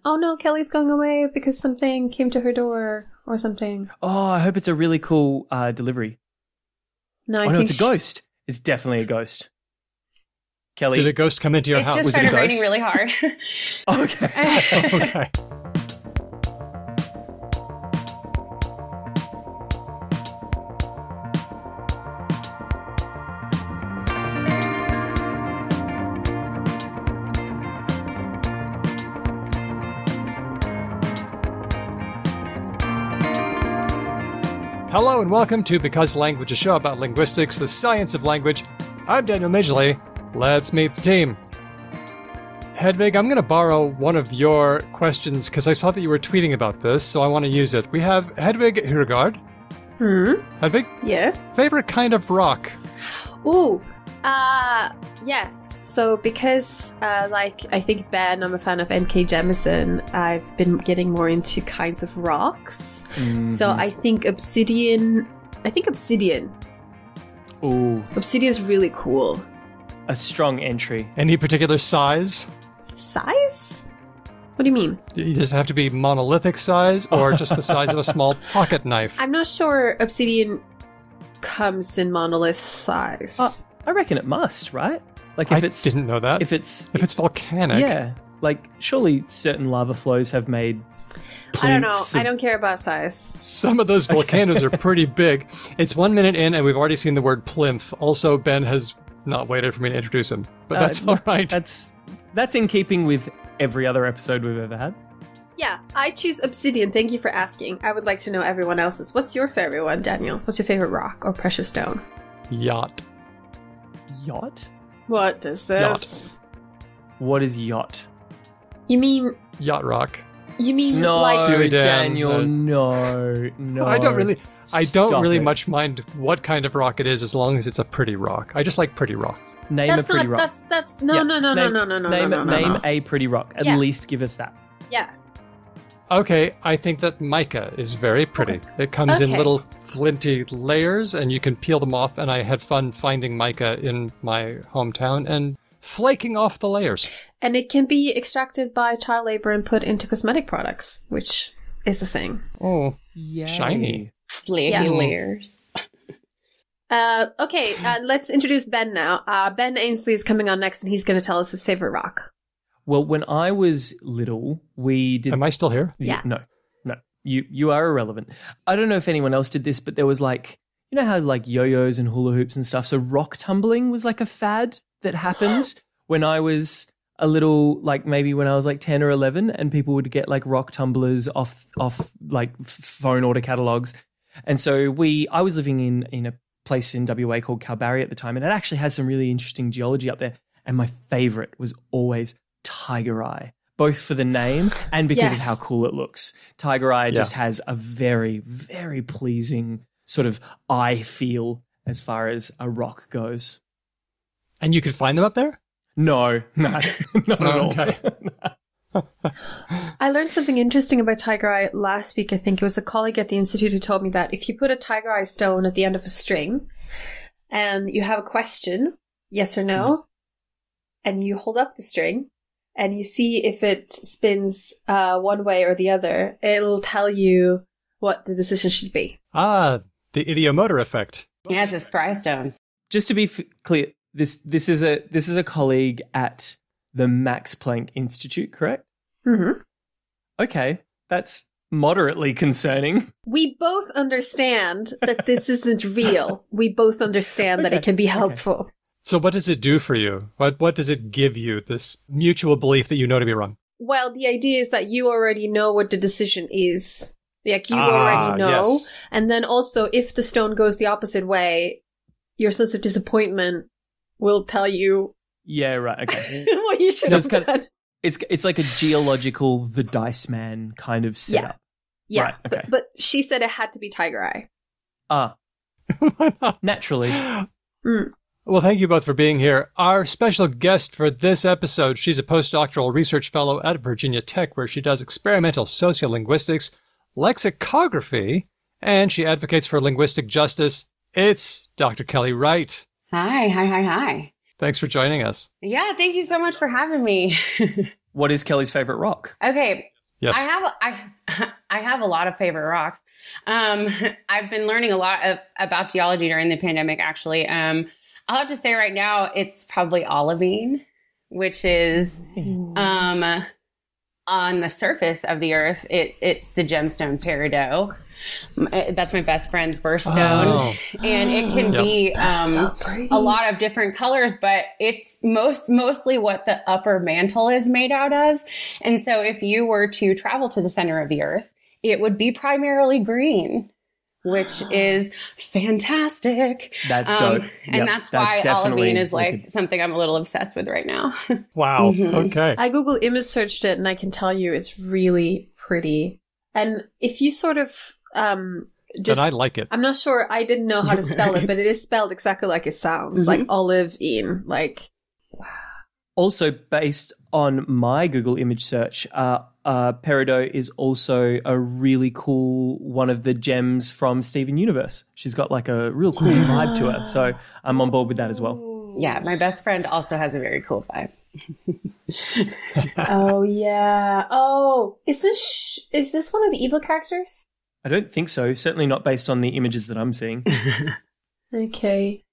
Oh no, Kelly's going away because something came to her door or something. Oh, I hope it's a really cool delivery. No, no, it's a ghost. It's definitely a ghost. Kelly. Did a ghost come into your house? It just started raining really hard. Okay. Okay. Hello and welcome to Because Language, a show about linguistics, the science of language. I'm Daniel Midgley. Let's meet the team. Hedvig, I'm going to borrow one of your questions because I saw that you were tweeting about this, so I want to use it. We have Hedvig Hurgard. Hedvig? Yes? Favorite kind of rock? Ooh, yes. So because, I think Ben, I'm a fan of N.K. Jemisin, I've been getting more into kinds of rocks. Mm-hmm. So I think obsidian. Ooh. Obsidian's really cool. A strong entry. Any particular size? Size? What do you mean? Does it have to be monolithic size or just the size of a small pocket knife? I'm not sure obsidian comes in monolith size. I reckon it must, right? Like I didn't know that. If it's volcanic. Yeah. Like surely certain lava flows have made I don't know. I don't care about size. Some of those volcanoes are pretty big. It's 1 minute in and we've already seen the word plinth. Also, Ben has not waited for me to introduce him. But that's all right. That's in keeping with every other episode we've ever had. Yeah, I choose obsidian. Thank you for asking. I would like to know everyone else's. What's your favorite one, Daniel? What's your favorite rock or precious stone? Yacht. Yacht? What is this? Yacht. What is yacht? You mean... Yacht rock. You mean no, like... Daniel, no. I don't really Stop it. much mind what kind of rock it is as long as it's a pretty rock. I just like pretty rocks. Name a pretty rock. No. Name a pretty rock. At least give us that. Yeah. Okay, I think that mica is very pretty. Okay. It comes in little flinty layers, and you can peel them off, and I had fun finding mica in my hometown and flaking off the layers. And it can be extracted by child labor and put into cosmetic products, which is a thing. Oh, yay. Shiny. Flaky layers. Okay, let's introduce Ben now. Ben Ainsley is coming on next, and he's going to tell us his favorite rock. Well, when I was little, we did... Am I still here? Yeah. No. You are irrelevant. I don't know if anyone else did this, but there was like... You know how like yo-yos and hula hoops and stuff? So rock tumbling was like a fad that happened when I was a little, like maybe when I was like 10 or 11, and people would get like rock tumblers off like phone order catalogs. And so I was living in a place in WA called Kalbarri at the time, and it actually has some really interesting geology up there. And my favorite was always Tiger Eye, both for the name and because of how cool it looks. Tiger Eye just has a very, very pleasing sort of eye feel as far as a rock goes. And you could find them up there? No, not at all. Okay. I learned something interesting about Tiger Eye last week. I think it was a colleague at the Institute who told me that if you put a Tiger Eye stone at the end of a string and you have a question, yes or no, and you hold up the string and you see if it spins one way or the other, it'll tell you what the decision should be. Ah, the idiomotor effect. Yeah, it's a scry stone. Just to be clear, this is a colleague at the Max Planck Institute, correct? Mm-hmm. Okay, that's moderately concerning. We both understand that this isn't real. We both understand that it can be helpful. Okay. So what does it do for you? What does it give you, this mutual belief that you know to be wrong? Well, the idea is that you already know what the decision is. Like, you already know. Yes. And then also, if the stone goes the opposite way, your sense of disappointment will tell you... Yeah, right, okay. what you should have done. It's like a geological The Dice Man kind of setup. Yeah, right, okay. But she said it had to be Tiger Eye. Why not? Naturally. Mm. Well, thank you both for being here. Our special guest for this episode, she's a postdoctoral research fellow at Virginia Tech, where she does experimental sociolinguistics, lexicography, and she advocates for linguistic justice. It's Dr. Kelly Wright. Hi. Thanks for joining us. Yeah, thank you so much for having me. What is Kelly's favorite rock? Okay. Yes. I have a lot of favorite rocks. I've been learning a lot about geology during the pandemic, actually. I'll have to say right now, it's probably olivine, which is on the surface of the earth. It's the gemstone peridot. That's my best friend's birthstone. And it can be a lot of different colors, but it's mostly what the upper mantle is made out of. And so if you were to travel to the center of the earth, it would be primarily green, which is fantastic. That's dope. And that's why olivine is like something I'm a little obsessed with right now. Wow. Okay. I Google image searched it and I can tell you it's really pretty. And if you sort of Then I like it. I'm not sure, I didn't know how to spell it, but it is spelled exactly like it sounds, like olivine. Like, wow. Also, based on my Google image search, peridot is also a really cool one of the gems from Steven Universe. She's got like a real cool vibe to her. So I'm on board with that as well. Yeah, my best friend also has a very cool vibe. Oh, yeah. Oh, is this one of the evil characters? I don't think so. Certainly not based on the images that I'm seeing. Okay.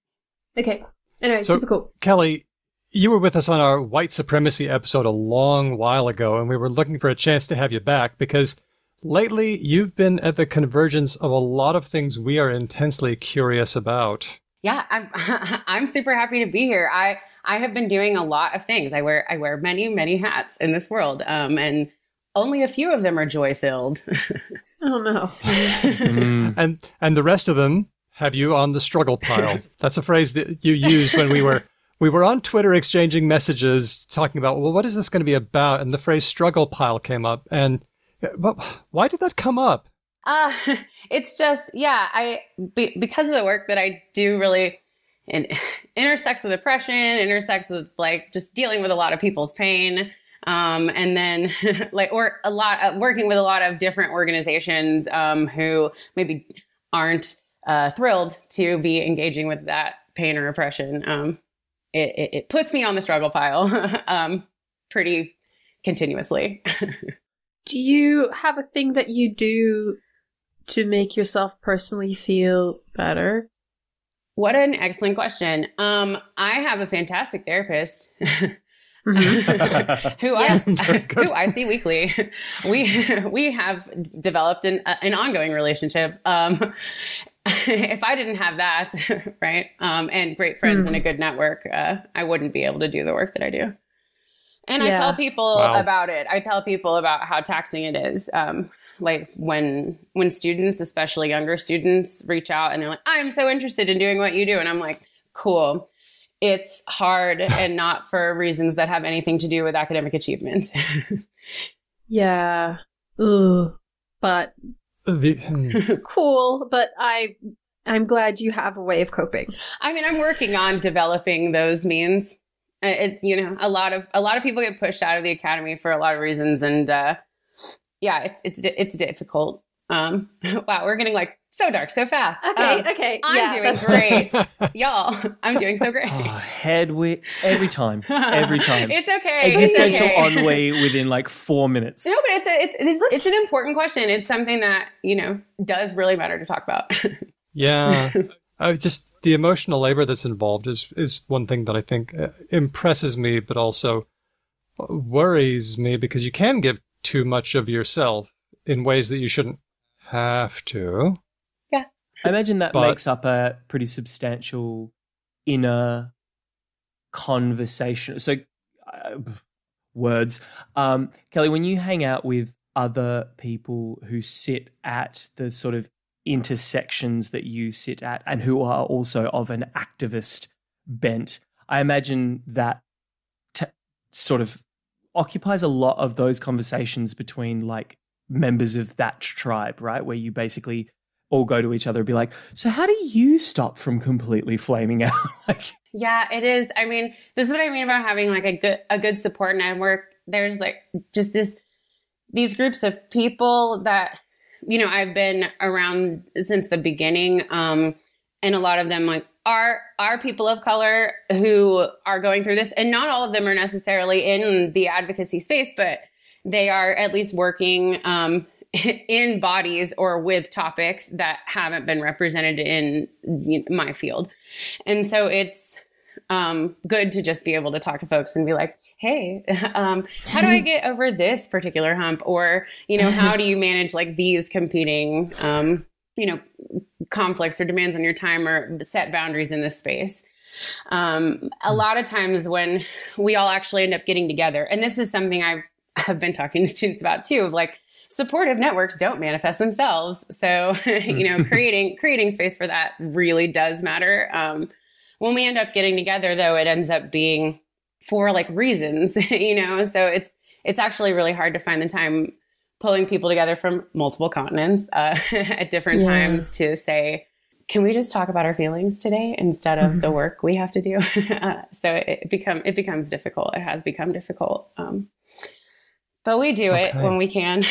Anyway, So, super cool. Kelly, you were with us on our white supremacy episode a long while ago, and we were looking for a chance to have you back because lately you've been at the convergence of a lot of things we are intensely curious about. Yeah, I'm super happy to be here. I have been doing a lot of things. I wear many hats in this world, and only a few of them are joy filled. Oh no. And the rest of them have you on the struggle pile. That's a phrase that you used when we were on Twitter exchanging messages talking about, well, what is this going to be about? And the phrase struggle pile came up. And why did that come up? It's just, because of the work that I do really intersects with oppression, intersects with like just dealing with a lot of people's pain. And then working with a lot of different organizations, who maybe aren't, thrilled to be engaging with that pain or oppression. It puts me on the struggle pile, pretty continuously. Do you have a thing that you do to make yourself personally feel better? What an excellent question. I have a fantastic therapist who I see weekly. We have developed an ongoing relationship. If I didn't have that, right, and great friends and a good network, I wouldn't be able to do the work that I do. And I tell people about it. I tell people about how taxing it is. Like when students, especially younger students, reach out and they're like, I'm so interested in doing what you do. And I'm like, cool. It's hard and not for reasons that have anything to do with academic achievement. Yeah. Ugh. But cool. But I'm glad you have a way of coping. I mean, I'm working on developing those means. It's, a lot of people get pushed out of the academy for a lot of reasons. And, it's difficult. Wow. We're getting like so dark so fast. Okay. I'm doing great. Y'all, I'm doing so great. Every time. It's okay. Existential ennui within like 4 minutes. No, but it's an important question. It's something that, does really matter to talk about. Yeah. Just the emotional labor that's involved is one thing that I think impresses me, but also worries me because you can give too much of yourself in ways that you shouldn't have to. Yeah. I imagine that makes up a pretty substantial inner conversation. So, words. Kelly, when you hang out with other people who sit at the sort of intersections that you sit at and who are also of an activist bent, I imagine that sort of occupies a lot of those conversations between like members of that tribe, right? Where you basically all go to each other and be like, so how do you stop from completely flaming out? Yeah, it is. I mean, this is what I mean about having like a good support network. There's like just these groups of people that, I've been around since the beginning. And a lot of them like are people of color who are going through this, and not all of them are necessarily in the advocacy space, but they are at least working in bodies or with topics that haven't been represented in my field. And so it's good to just be able to talk to folks and be like, hey, how do I get over this particular hump? Or, how do you manage like these competing, conflicts or demands on your time, or set boundaries in this space? A lot of times when we all actually end up getting together, and this is something I have been talking to students about too, of like, supportive networks don't manifest themselves. So, creating space for that really does matter. When we end up getting together, though, it ends up being for like reasons, so it's actually really hard to find the time pulling people together from multiple continents at different times to say, can we just talk about our feelings today instead of the work we have to do? So it becomes difficult. It has become difficult. But we do it when we can.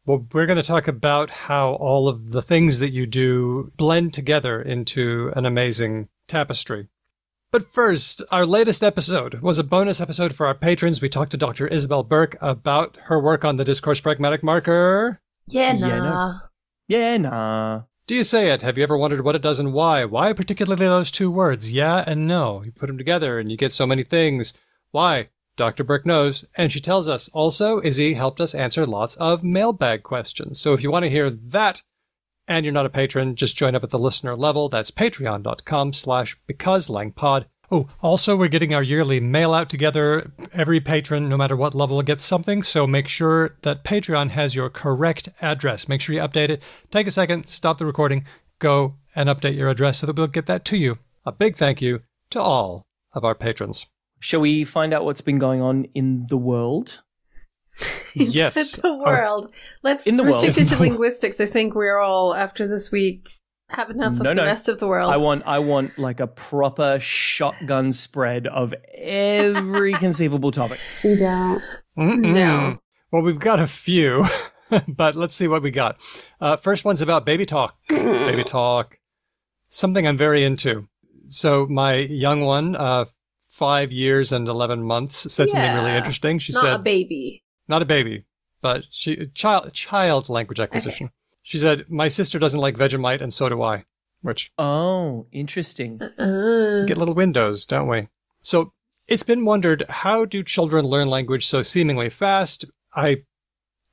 Well, we're going to talk about how all of the things that you do blend together into an amazing tapestry. But first, our latest episode was a bonus episode for our patrons. We talked to Dr. Isabel Burke about her work on the discourse pragmatic marker. Yeah, nah. Yeah, nah. Do you say it? Have you ever wondered what it does and why? Why particularly those two words, yeah and no? You put them together and you get so many things. Why? Dr. Burke knows, and she tells us. Also, Izzy helped us answer lots of mailbag questions. So if you want to hear that, and you're not a patron, just join up at the listener level. That's patreon.com/becauselangpod. Oh, also, we're getting our yearly mail out together. Every patron, no matter what level, gets something. So make sure that Patreon has your correct address. Make sure you update it. Take a second, stop the recording, go and update your address so that we'll get that to you. A big thank you to all of our patrons. Shall we find out what's been going on in the world? Yes. The world. Let's restrict it to linguistics. I think we're all, after this week, have enough of the rest of the world. I want like a proper shotgun spread of every conceivable topic. You don't. No. Well, we've got a few, but let's see what we got. First one's about baby talk. Baby talk. Something I'm very into. So my young one, 5 years and 11 months, said something really interesting. She said, not a baby, but child language acquisition. Okay. She said, my sister doesn't like Vegemite and so do I, which... Oh, interesting. Get little windows, don't we? So it's been wondered, how do children learn language so seemingly fast? I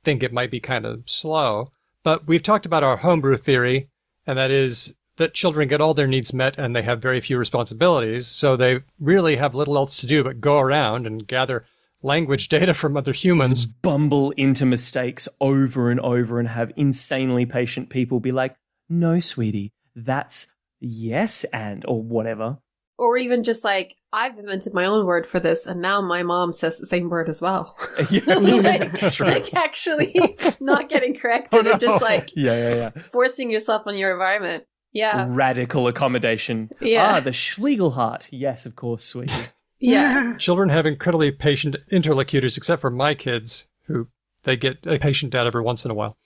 think it might be kind of slow, but we've talked about our homebrew theory, and that is that children get all their needs met and they have very few responsibilities, so they really have little else to do but go around and gather language data from other humans. Just bumble into mistakes over and over and have insanely patient people be like, no, sweetie, that's yes and, or whatever. Or even just like, I've invented my own word for this, and now my mom says the same word as well. like actually not getting corrected and just like forcing yourself on your environment. Yeah. Radical accommodation. Yeah. The Schlegelheart. Yes, of course, sweetie. Yeah. Children have incredibly patient interlocutors, except for my kids, who they get a patient dad every once in a while.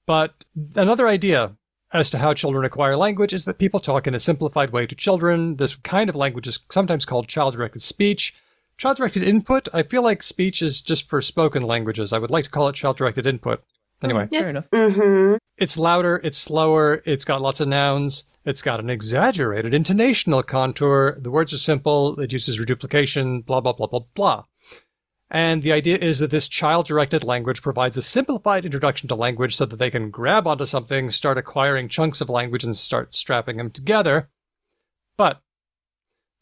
But another idea as to how children acquire language is that people talk in a simplified way to children. This kind of language is sometimes called child-directed speech. Child-directed input, I feel like speech is just for spoken languages. I would like to call it child-directed input. Anyway. Fair enough. Mm-hmm. It's louder, it's slower, it's got lots of nouns, it's got an exaggerated intonational contour, the words are simple, it uses reduplication, blah, blah, blah, blah, blah. And the idea is that this child-directed language provides a simplified introduction to language so that they can grab onto something, start acquiring chunks of language, and start strapping them together. But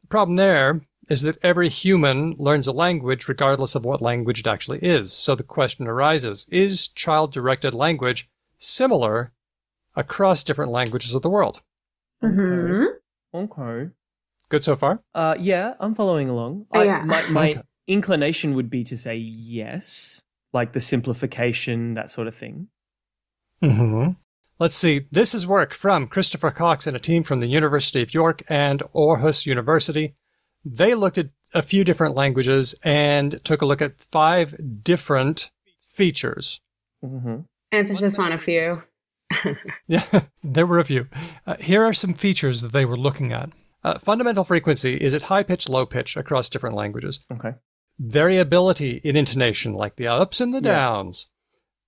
the problem there is that every human learns a language regardless of what language it actually is. So the question arises, is child-directed language similar across different languages of the world? Mm-hmm. Okay. Good so far? Yeah, I'm following along. My inclination would be to say yes, like the simplification, that sort of thing. Mm-hmm. Let's see. This is work from Christopher Cox and a team from the University of York and Aarhus University. They looked at a few different languages and took a look at 5 different features. Mm-hmm. Emphasis on a few. Yeah, there were a few. Here are some features that they were looking at. Fundamental frequency is it high pitch, low pitch across different languages. Okay. Variability in intonation, like the ups and the downs.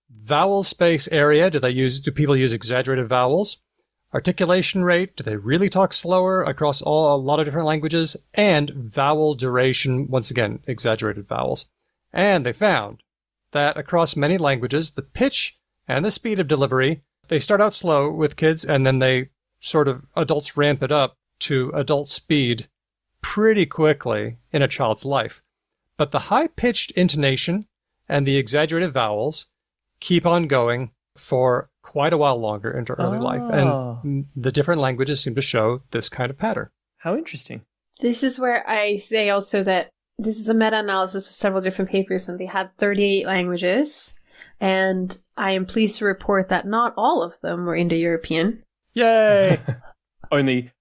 Vowel space area, do people use exaggerated vowels? Articulation rate, do they really talk slower across a lot of different languages? And vowel duration, once again, exaggerated vowels. And they found that across many languages, the pitch and the speed of delivery, they start out slow with kids, and then adults ramp it up to adult speed pretty quickly in a child's life. But the high-pitched intonation and the exaggerated vowels keep on going for quite a while longer into early life. And the different languages seem to show this kind of pattern. How interesting. This is where I say also that this is a meta-analysis of several different papers, and they had 38 languages. And I am pleased to report that not all of them were Indo-European. Yay! Only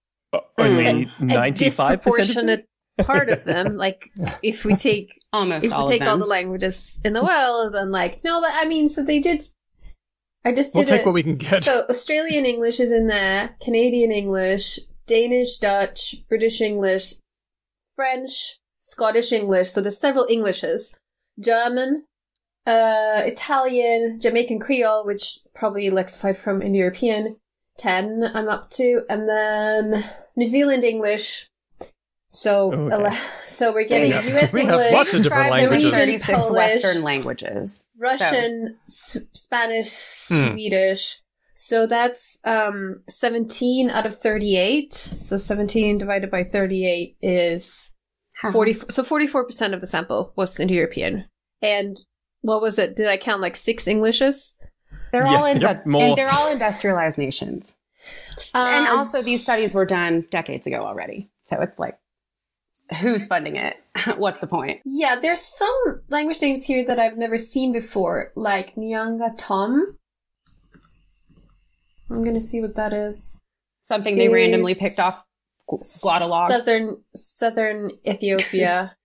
95% disproportionate part of them. Like, if we take all the languages in the world, then no, but I mean, so they did. We'll take what we can get. So Australian English is in there, Canadian English, Danish, Dutch, British English, French, Scottish English. So there's several Englishes. German, Italian, Jamaican Creole, which probably lexified from Indo-European. 10 I'm up to, and then New Zealand English. So, so we're getting US English. We have lots of different languages. 36 Polish, Western languages. Russian, Spanish, Swedish. So that's 17 out of 38. So 17 divided by 38 is 40. So 44% of the sample was Indo-European. And what was it? Did I count 6 Englishes? They're all and they're all industrialized nations. And also these studies were done decades ago already. So it's who's funding it? What's the point? Yeah, there's some language names here that I've never seen before, like Nyanga Tom. I'm going to see what that is. Something they randomly picked off Glottolog. Southern Ethiopia.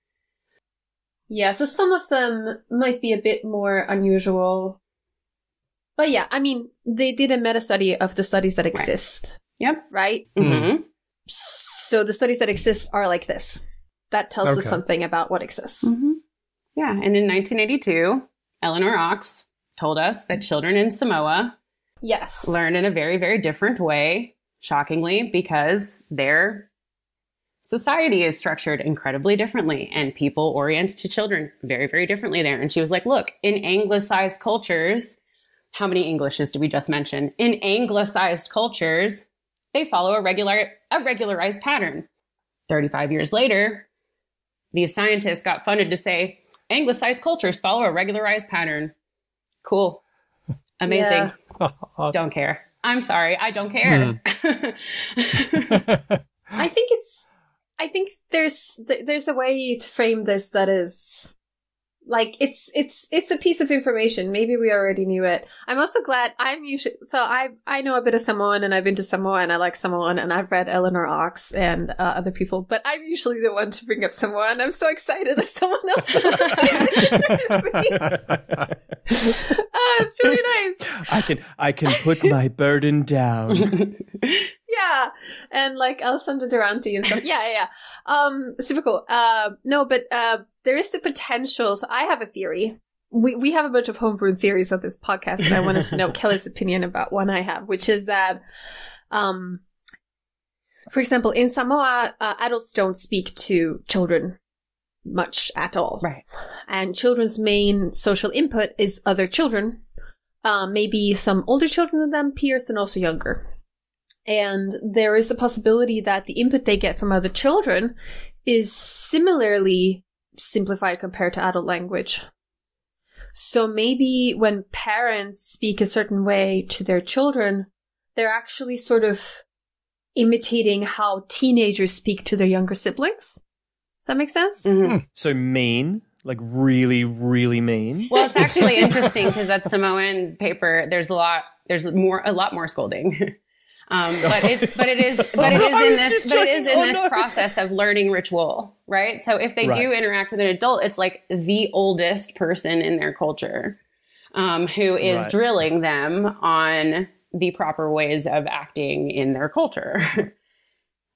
Yeah, so some of them might be a bit more unusual. But yeah, I mean, they did a meta-study of the studies that exist. Right. Yep. Right? Mm-hmm. So the studies that exist are like this. That tells us something about what exists. Mm-hmm. Yeah, and in 1982, Eleanor Ox told us that children in Samoa learn in a very, very different way, shockingly, because their society is structured incredibly differently, and people orient to children very, very differently there. And she was like, look, in anglicized cultures, how many Englishes did we just mention? In anglicized cultures, they follow a regularized pattern. 35 years later, these scientists got funded to say, anglicized cultures follow a regularized pattern. Cool. Amazing. Yeah. Awesome. Don't care. I'm sorry. I don't care. I think there's a way to frame this that is it's a piece of information. Maybe we already knew it. I'm also glad I know a bit of Samoan, and I've been to Samoa, and I like Samoan, and I've read Eleanor Ox and other people, but I'm usually the one to bring up Samoa, and I'm so excited that someone else does the same. It's really nice. I can put my burden down. Yeah, and Alessandra Durante and stuff. Yeah. Super cool. There is the potential. So I have a theory. We have a bunch of homebrewed theories on this podcast, and I wanted to know Kelly's opinion about one I have, which is that, for example, in Samoa, adults don't speak to children much at all. Right. And children's main social input is other children, maybe some older children than them, peers, and also younger. And there is a possibility that the input they get from other children is similarly simplified compared to adult language. So maybe when parents speak a certain way to their children, they're actually sort of imitating how teenagers speak to their younger siblings. Does that make sense? Mm-hmm. So mean, really, really mean. Well, it's actually interesting because that Samoan paper, there's a lot more scolding. But it is in this process of learning ritual, right? So if they do interact with an adult, it's like the oldest person in their culture, who is drilling them on the proper ways of acting in their culture.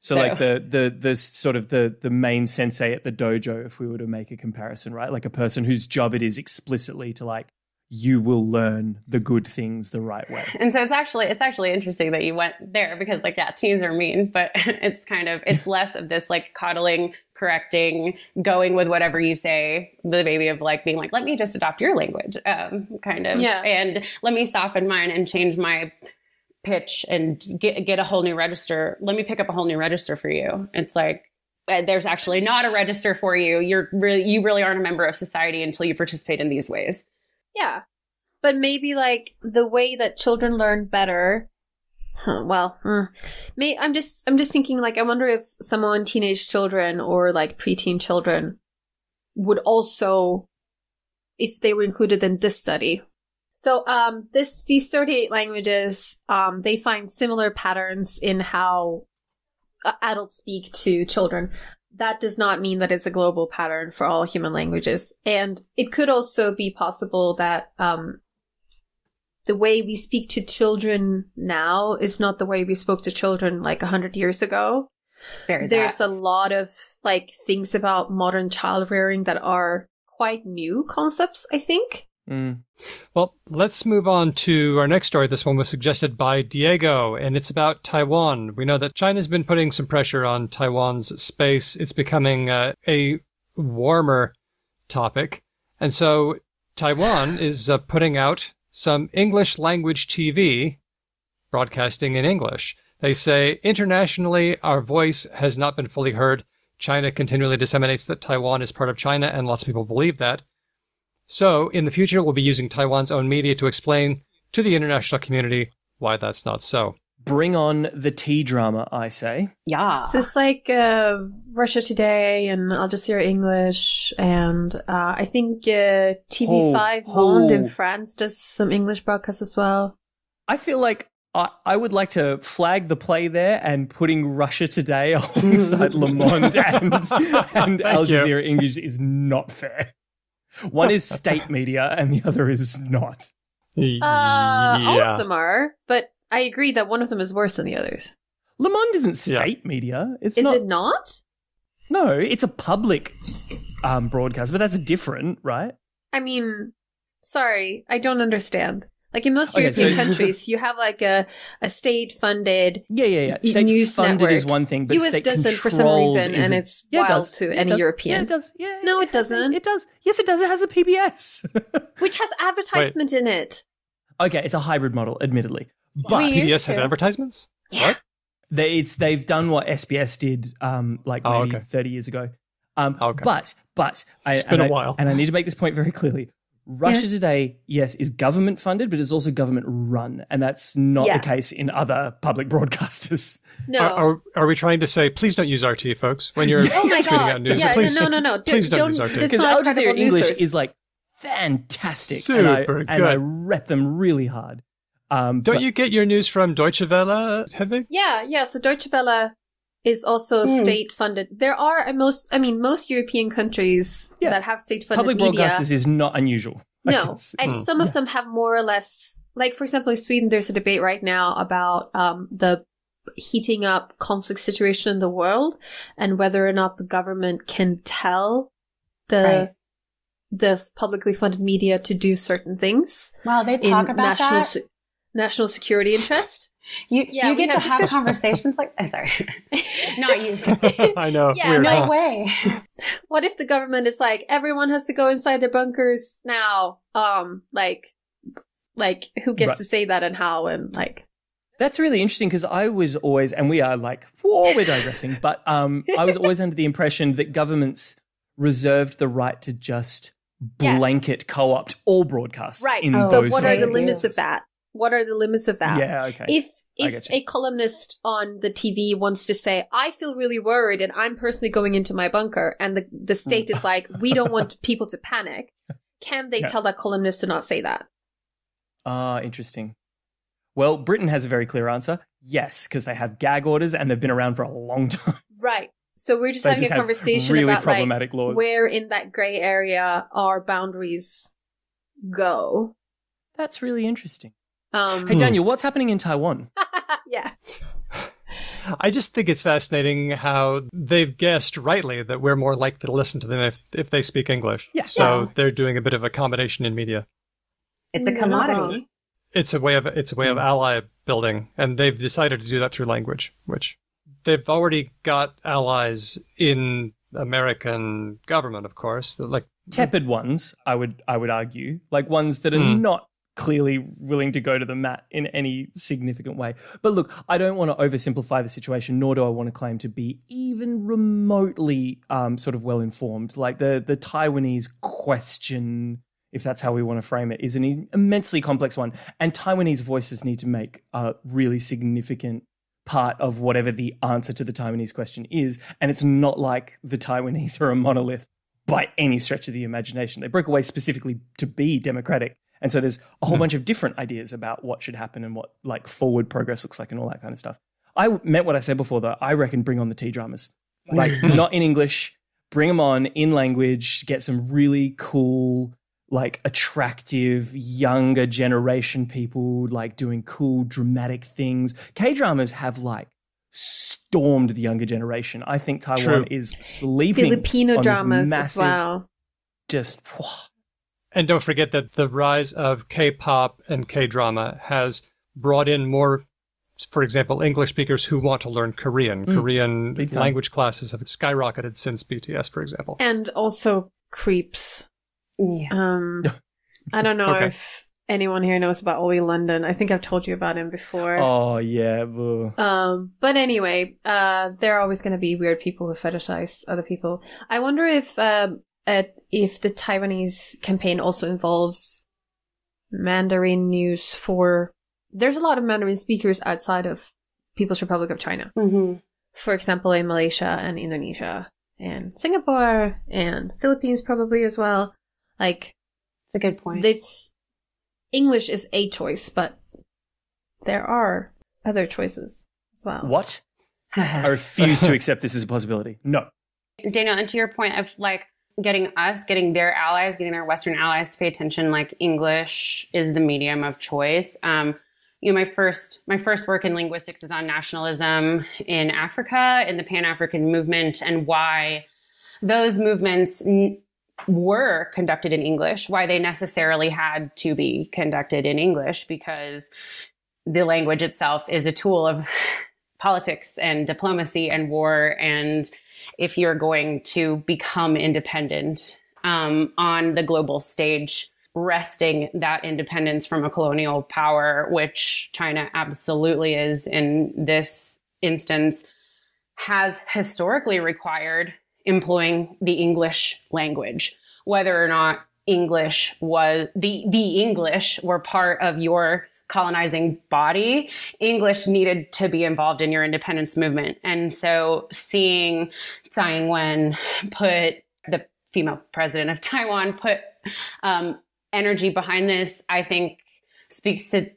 So like the sort of the main sensei at the dojo, if we were to make a comparison, right? Like a person whose job it is explicitly to like, you will learn the good things the right way. And so it's actually interesting that you went there because like, yeah, teens are mean, but it's less of this like coddling, correcting, going with whatever you say, the baby of like being like, let me just adopt your language, kind of. Yeah. And let me soften mine and change my pitch and get a whole new register. Let me pick up a whole new register for you. It's like, there's actually not a register for you. You really aren't a member of society until you participate in these ways. Yeah. But maybe like the way that children learn better. I'm just thinking like, I wonder if someone, teenage children or like preteen children would also, if they were included in this study. So, these 38 languages, they find similar patterns in how adults speak to children. That does not mean that it's a global pattern for all human languages. And it could also be possible that the way we speak to children now is not the way we spoke to children like 100 years ago. There's a lot of like things about modern child rearing that are quite new concepts, I think. Well, let's move on to our next story. This one was suggested by Diego, and it's about Taiwan. We know that China's been putting some pressure on Taiwan's space. It's becoming a warmer topic. And so Taiwan is putting out some English language TV broadcasting in English. They say, internationally, our voice has not been fully heard. China continually disseminates that Taiwan is part of China, and lots of people believe that. So, in the future, we'll be using Taiwan's own media to explain to the international community why that's not so. Bring on the tea drama, I say. Yeah. Is this like Russia Today and Al Jazeera English, and I think TV5 Monde in France does some English broadcasts as well. I feel like I would like to flag the play there, and putting Russia Today alongside Le Monde and Al Jazeera English is not fair. One is state media and the other is not. All of them are, but I agree that one of them is worse than the others. Le Monde isn't state media. Is it not? No, it's a public broadcast, but that's different, right? I mean, sorry, I don't understand. Like in most European countries, you have like a state-funded State news funded network. is one thing, but US state doesn't for some reason, and it's wild to it any does. European. Yeah, it does. Yeah, no, it doesn't. It does. Yes, it does. It has the PBS. Which has advertisement in it. Okay, it's a hybrid model, admittedly. But PBS has advertisements? Yeah. What? They've done what SBS did maybe 30 years ago. But it's been a while. And I need to make this point very clearly. Russia Today, yes, is government funded, but it's also government run. And that's not the case in other public broadcasters. No. Are we trying to say, please don't use RT, folks, when you're tweeting out news? Yeah, please, no. Please don't use RT. Because Al Jazeera English is like fantastic. Super good. And I rep them really hard. Don't you get your news from Deutsche Welle, Hedwig? Yeah. So Deutsche Welle is also state-funded. There are most European countries that have state-funded public media. broadcasters is not unusual. No, and some of them have more or less, like for example, in Sweden, there's a debate right now about the heating up conflict situation in the world and whether or not the government can tell the publicly funded media to do certain things. Wow, they talk about that? National security interest. You get to have conversations like, I'm sorry, not you. I know. Yeah, no way. What if the government is like, everyone has to go inside their bunkers now? Like who gets to say that and how and like. That's really interesting because I was always, and we are like, we're digressing, but I was always under the impression that governments reserved the right to just blanket co-opt all broadcasts in those but what are the situations. limits of that? What are the limits of that? Yeah, okay. If a columnist on the TV wants to say, I feel really worried and I'm personally going into my bunker, and the state is like, we don't want people to panic, can they tell that columnist to not say that? Interesting. Well, Britain has a very clear answer. Yes, because they have gag orders and they've been around for a long time. Right. So we're just having a conversation really about problematic laws. Where in that gray area our boundaries go. That's really interesting. Hey, Daniel, what's happening in Taiwan? Yeah. I just think it's fascinating how they've guessed rightly that we're more likely to listen to them if they speak English. Yeah. So they're doing a bit of a combination in media. It's a commodity. It's a way of ally building, and they've decided to do that through language, which they've already got allies in American government, of course. Like Tepid ones, I would argue, like ones that are not clearly willing to go to the mat in any significant way. But look, I don't want to oversimplify the situation, nor do I want to claim to be even remotely sort of well-informed. Like the Taiwanese question, if that's how we want to frame it, is an immensely complex one. And Taiwanese voices need to make a really significant part of whatever the answer to the Taiwanese question is. And it's not like the Taiwanese are a monolith by any stretch of the imagination. They broke away specifically to be democratic. And so there's a whole bunch of different ideas about what should happen and what like forward progress looks like and all that kind of stuff. I meant what I said before, though. I reckon bring on the T-dramas. Like, not in English, bring them on in language, get some really cool, like attractive, younger generation people like doing cool, dramatic things. K-dramas have like stormed the younger generation. I think Taiwan is sleeping Filipino on dramas this massive, as well. Just... And don't forget that the rise of K-pop and K-drama has brought in more, for example, English speakers who want to learn Korean. Korean language classes have skyrocketed since BTS, for example. And also creeps. Yeah. I don't know if anyone here knows about Ollie London. I think I've told you about him before. Oh, yeah. But anyway, there are always going to be weird people who fetishize other people. I wonder if the Taiwanese campaign also involves Mandarin news for... There's a lot of Mandarin speakers outside of People's Republic of China. Mm-hmm. For example, in Malaysia and Indonesia and Singapore and Philippines probably as well. Like, it's a good point. This English is a choice, but there are other choices as well. What? I refuse to accept this as a possibility. No. Daniel, and to your point of like getting their allies, getting their Western allies to pay attention, like English is the medium of choice. My first work in linguistics is on nationalism in Africa, in the Pan-African movement, and why those movements were conducted in English, why they necessarily had to be conducted in English, because the language itself is a tool of politics and diplomacy and war. And if you're going to become independent on the global stage, wresting that independence from a colonial power, which China absolutely is in this instance, has historically required employing the English language. Whether or not English was the English were part of your colonizing body, English needed to be involved in your independence movement. And so seeing Tsai Ing-wen the female president of Taiwan, put energy behind this, I think speaks to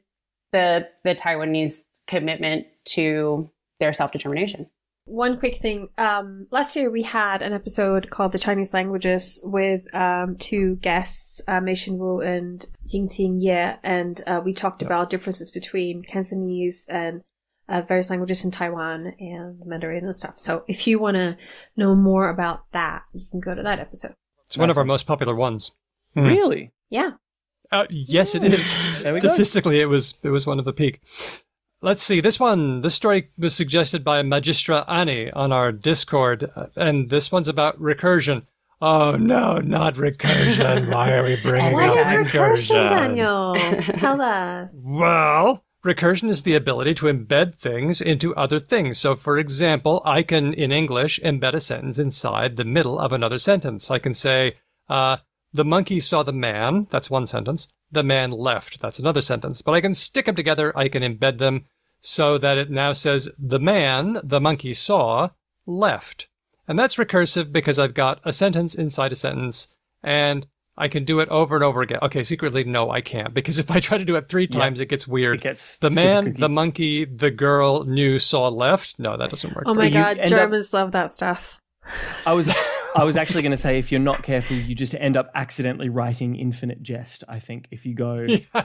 the Taiwanese commitment to their self-determination. One quick thing. Last year we had an episode called The Chinese Languages with two guests, Mei Xinwu and Yingting Ye, and we talked about differences between Cantonese and various languages in Taiwan and Mandarin and stuff. So if you want to know more about that, you can go to that episode. It's one of our most popular ones. Really? Yeah. Yes, it is. Statistically, it was one of the peak. Let's see. This story was suggested by Magistra Annie on our Discord, and this one's about recursion. Oh, no, not recursion. Why are we bringing up recursion, Daniel? Tell us. Well, recursion is the ability to embed things into other things. So, for example, I can, in English, embed a sentence inside the middle of another sentence. I can say, the monkey saw the man. That's one sentence. The man left. That's another sentence. But I can stick them together. I can embed them so that it now says the man the monkey saw left. And that's recursive because I've got a sentence inside a sentence, and I can do it over and over again. Okay, secretly, no, I can't, because if I try to do it 3 times, it gets weird. It gets the man, cookie. The monkey, the girl knew saw left. No, that doesn't work. Oh my God, Germans love that stuff. I was I was actually going to say, if you're not careful, you just end up accidentally writing infinite jest, I think, if you go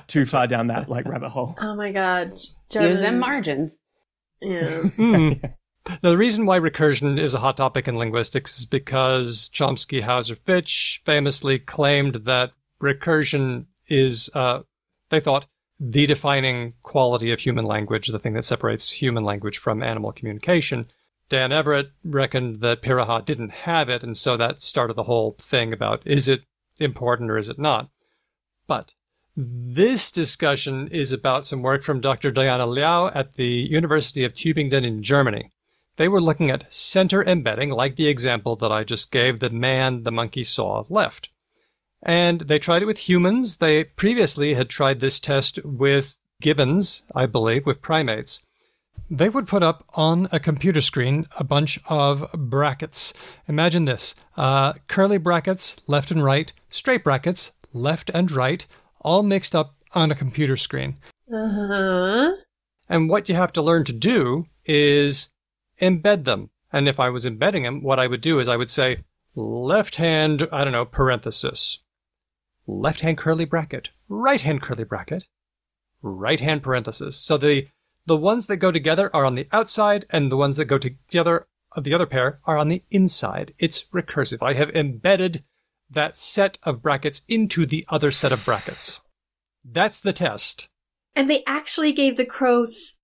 too far down that like rabbit hole. Oh my God. Use them margins. Yeah. Now, the reason why recursion is a hot topic in linguistics is because Chomsky, Hauser, Fitch famously claimed that recursion is, they thought, the defining quality of human language, the thing that separates human language from animal communication. Dan Everett reckoned that Piraha didn't have it, and so that started the whole thing about, is it important or is it not? But this discussion is about some work from Dr. Diana Liao at the University of Tübingen in Germany. They were looking at center embedding, like the example that I just gave, the man the monkey saw left. And they tried it with humans. They previously had tried this test with gibbons, I believe, with primates. They would put up on a computer screen a bunch of brackets. Imagine this, curly brackets, left and right, straight brackets, left and right, all mixed up on a computer screen. Uh-huh. And what you have to learn to do is embed them. And if I was embedding them, what I would do is I would say, left hand, I don't know, parenthesis. Left hand curly bracket, right hand curly bracket, right hand parenthesis. So the ones that go together are on the outside, and the ones that go together, the other pair, are on the inside. It's recursive. I have embedded that set of brackets into the other set of brackets. That's the test. And they actually gave the crows,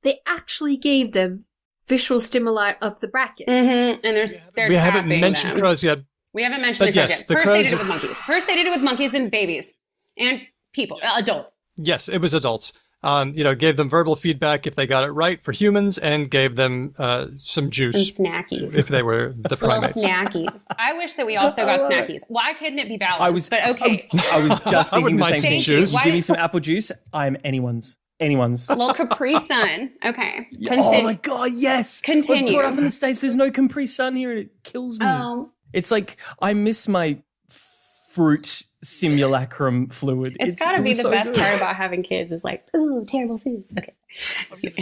them visual stimuli of the brackets. Mm-hmm. And they're we haven't mentioned them. crows yet. We haven't mentioned the crows yet. First they did it with monkeys. First they did it with monkeys and babies. And people, adults. Yes, it was adults. Gave them verbal feedback if they got it right for humans, and gave them some juice. Some snackies. If they were the primates. Little snackies. I wish that we also got snackies. Why couldn't it be balanced? But okay. I was just thinking the same thing. Juice. Give me some apple juice. I'm anyone's. Little Capri Sun. Okay. Oh my God, yes. Continue. I was brought up in the States. There's no Capri Sun here, and it kills me. It's like I miss my fruit simulacrum fluid. It's got to be the best part about having kids is like, ooh, terrible food. Okay.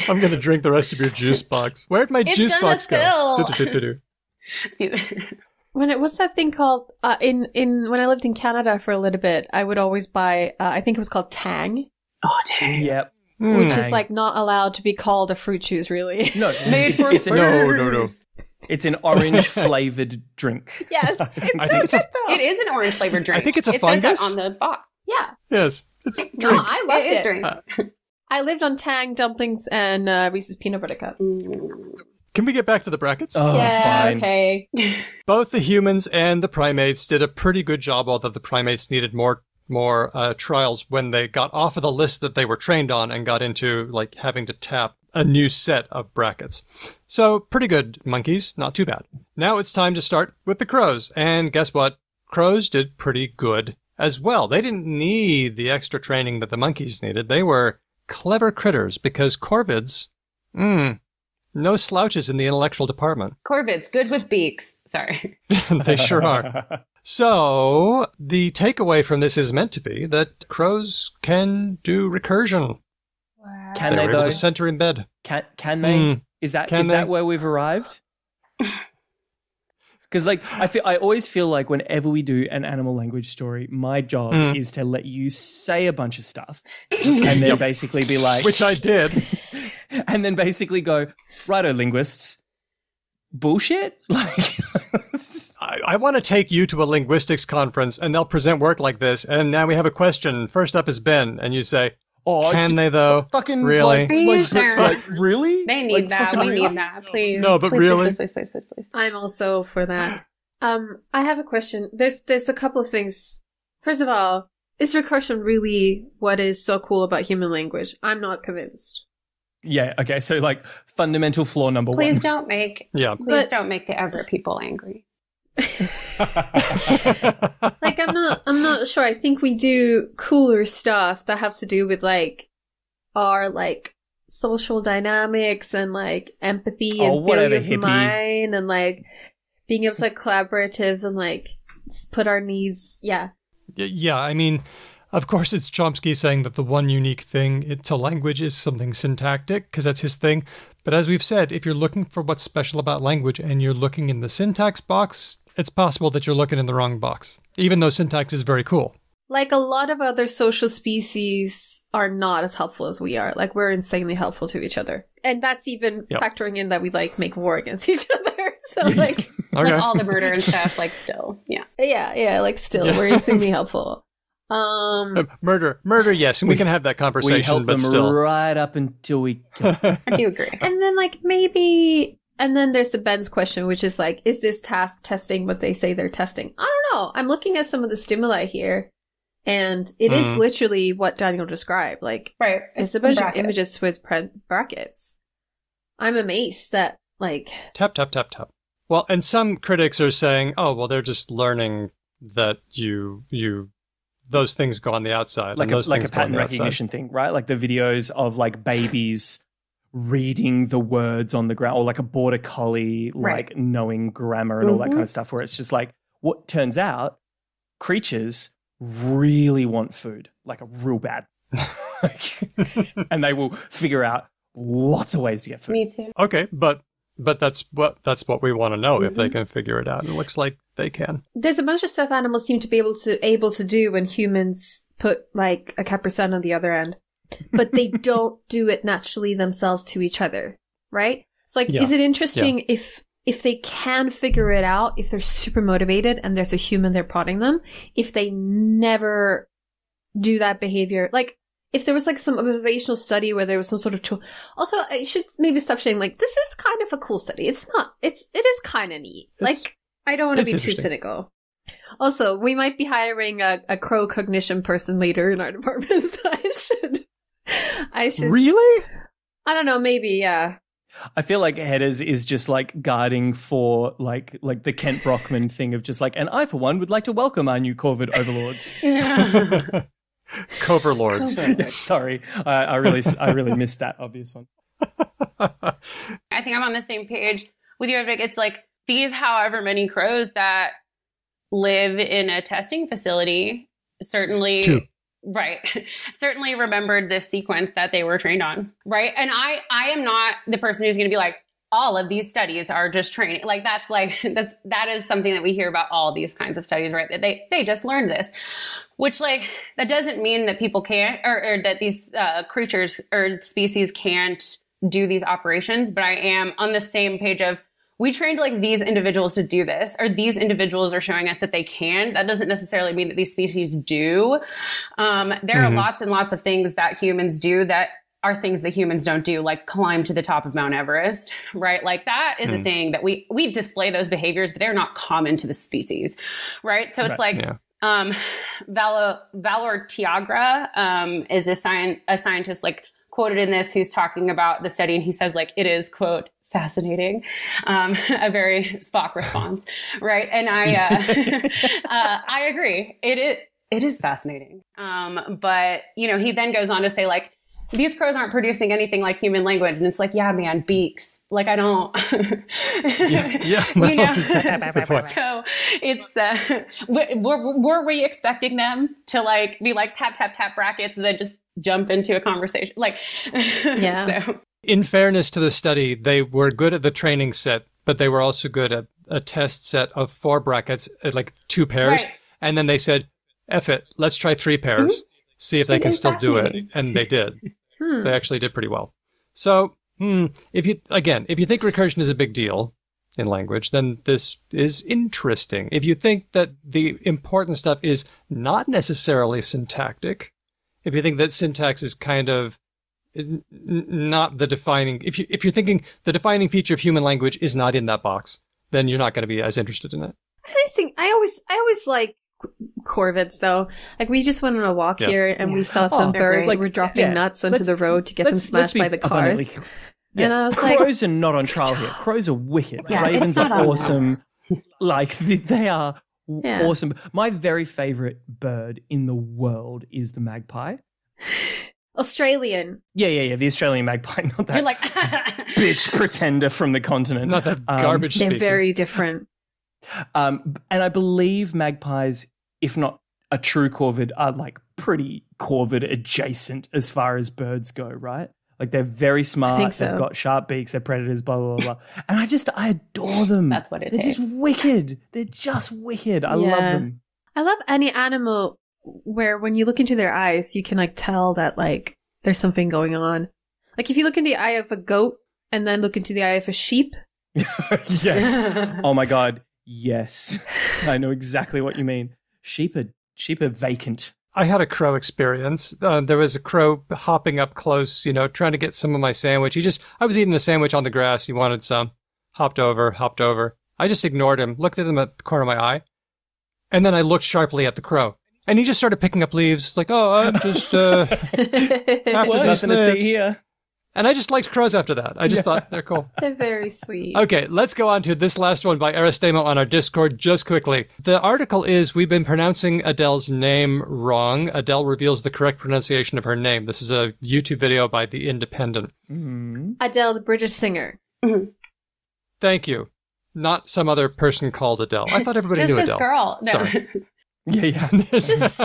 I'm going to drink the rest of your juice box. Where'd my juice box go? What's that thing called? When I lived in Canada for a little bit, I would always buy, I think it was called Tang. Oh, Tang. Yep. Which is like not allowed to be called a fruit juice, really. No, made for no. It's an orange flavored drink. Yes. It is an orange flavored drink. I think it's a fungus. It says that on the box. Yeah. Yes. It's drink. No, I loved it. Drink. I lived on Tang, dumplings, and Reese's peanut butter cup. Can we get back to the brackets? Oh, yeah, fine. Okay. Both the humans and the primates did a pretty good job, although the primates needed more trials when they got off of the list that they were trained on and got into like having to tap a new set of brackets. So pretty good, monkeys. Not too bad. Now it's time to start with the crows. And guess what? Crows did pretty good as well. They didn't need the extra training that the monkeys needed. They were clever critters because corvids, no slouches in the intellectual department. Corvids, good with beaks. Sorry. They sure are. So the takeaway from this is meant to be that crows can do recursion. Wow. Can they were able though? to center in bed. Can they? Is that where we've arrived? Because I always feel like whenever we do an animal language story, my job is to let you say a bunch of stuff and then basically be like, which I did, and then basically go, righto, linguists, bullshit. Like, I want to take you to a linguistics conference and they'll present work like this, and now we have a question. First up is Ben, and you say, "Oh, can they though? Fucking really? Are you sure? Really? They need that. We need that. Please. No, but please, really? Please. I'm also for that. I have a question. There's a couple of things. First of all, is recursion really what is so cool about human language? I'm not convinced. Yeah. Okay. So, like, fundamental flaw number one. Please don't make the Everett people angry. Like, I'm not sure. I think we do cooler stuff that has to do with like our like social dynamics and like empathy and theory of mind and like being able to like collaborative and like put our needs. Yeah. Yeah. I mean, of course, it's Chomsky saying that the one unique thing to language is something syntactic, because that's his thing. But as we've said, if you're looking for what's special about language and you're looking in the syntax box, it's possible that you're looking in the wrong box, even though syntax is very cool. Like a lot of other social species are not as helpful as we are. Like we're insanely helpful to each other. And that's even factoring in that we like make war against each other. So like, Okay. Like all the murder and stuff, like still, yeah. Yeah, like still, we're insanely helpful. Murder, yes, and we can have that conversation, We help but them still. right up until we kill them. I do agree. And then like maybe, and then there's the Ben's question, which is like, is this task testing what they say they're testing? I don't know. I'm looking at some of the stimuli here, and it is literally what Daniel described. Like, Right. it's a bunch of images with brackets. I'm amazed that like Tap, tap, tap, tap. Well, and some critics are saying, oh, well, they're just learning that those things go on the outside. Like and those a things go on pattern the outside. recognition thing, right? Like the videos of like babies reading the words on the ground, or like a border collie, like knowing grammar and all that kind of stuff, where it's just like, what turns out creatures really want food, like a real bad. And they will figure out lots of ways to get food. Me too. Okay, but that's what we want to know, if they can figure it out. It looks like they can. there's a bunch of stuff animals seem to be able to do when humans put like a capercent on the other end, but they don't do it naturally themselves to each other, right? So like, is it interesting if they can figure it out, if they're super motivated and there's a human there prodding them, if they never do that behavior? Like, if there was like some observational study where there was some sort of also, I should maybe stop saying like, this is kind of a cool study. It is kind of neat. Like, I don't want to be too cynical. Also, we might be hiring a crow cognition person later in our department, so I should. Really? I don't know, maybe, yeah. I feel like Headers is just like guarding for like the Kent Brockman thing of just like, and I for one would like to welcome our new Corvid overlords. Coverlords. Yeah, sorry, I really missed that obvious one. I think I'm on the same page with you, Edvig. It's like these however many crows that live in a testing facility certainly certainly remembered this sequence that they were trained on, right? And I am not the person who's going to be like, all of these studies are just training. Like that is something that we hear about all these kinds of studies, right? That they just learned this, which like, that doesn't mean that people can't, or that these creatures or species can't do these operations. But I am on the same page of, we trained like these individuals to do this, or these individuals are showing us that they can. That doesn't necessarily mean that these species do. There are lots and lots of things that humans do that are things that humans don't do, like climb to the top of Mount Everest, right? Like that is a thing that we display those behaviors, but they're not common to the species, right? So it's Valor Tiagra is a scientist like quoted in this who's talking about the study, and he says like, it is, quote, fascinating, a very Spock response, right? And I agree. It is fascinating. But he then goes on to say like, these crows aren't producing anything like human language. And it's like, yeah, man, beaks. Like, I don't, So it's, were we expecting them to like, be like tap, tap, tap brackets and then just jump into a conversation? Like, so. In fairness to the study, they were good at the training set, but they were also good at a test set of 4 brackets, like 2 pairs. Right. And then they said, F it, let's try 3 pairs, see if they can still do it. And they did. They actually did pretty well. So if you think recursion is a big deal in language, then this is interesting. If you think that the important stuff is not necessarily syntactic, if you think that syntax is kind of not the defining, if you're thinking the defining feature of human language is not in that box, then you're not going to be as interested in it. I always like corvids though. Like we just went on a walk here and we saw some birds that were dropping nuts onto the road to get them smashed by the cars. And I was like, crows are not on trial here. Crows are wicked. Ravens are awesome. Like they are awesome. My very favorite bird in the world is the magpie. Australian. Yeah. The Australian magpie, not that You're like bitch pretender from the continent. Not that garbage species. They're very different. And I believe magpies, if not a true corvid, are like pretty corvid adjacent as far as birds go, right? Like they're very smart. so. They've got sharp beaks. They're predators. Blah blah blah. And I adore them. That's what it They're takes. just wicked. They're just wicked. I love them. I love any animal where when you look into their eyes, you can like tell that like there's something going on. Like if you look in the eye of a goat and then look into the eye of a sheep. Yes. Oh my God. Yes. I know exactly what you mean. Sheep are vacant. I had a crow experience. There was a crow hopping up close, trying to get some of my sandwich. I was eating a sandwich on the grass. He wanted some. Hopped over. I just ignored him, looked at him at the corner of my eye, and then I looked sharply at the crow. And he just started picking up leaves, like, oh, I'm just after Nothing to see here. And I just liked crows after that. I just thought they're cool. They're very sweet. Okay, let's go on to this last one by Aristemo on our Discord just quickly. The article is, we've been pronouncing Adele's name wrong. Adele reveals the correct pronunciation of her name. This is a YouTube video by The Independent. Mm-hmm. Adele, the British singer. Mm-hmm. Thank you. Not some other person called Adele. I thought everybody knew Adele. Just this girl. No. Sorry. Yeah. Just-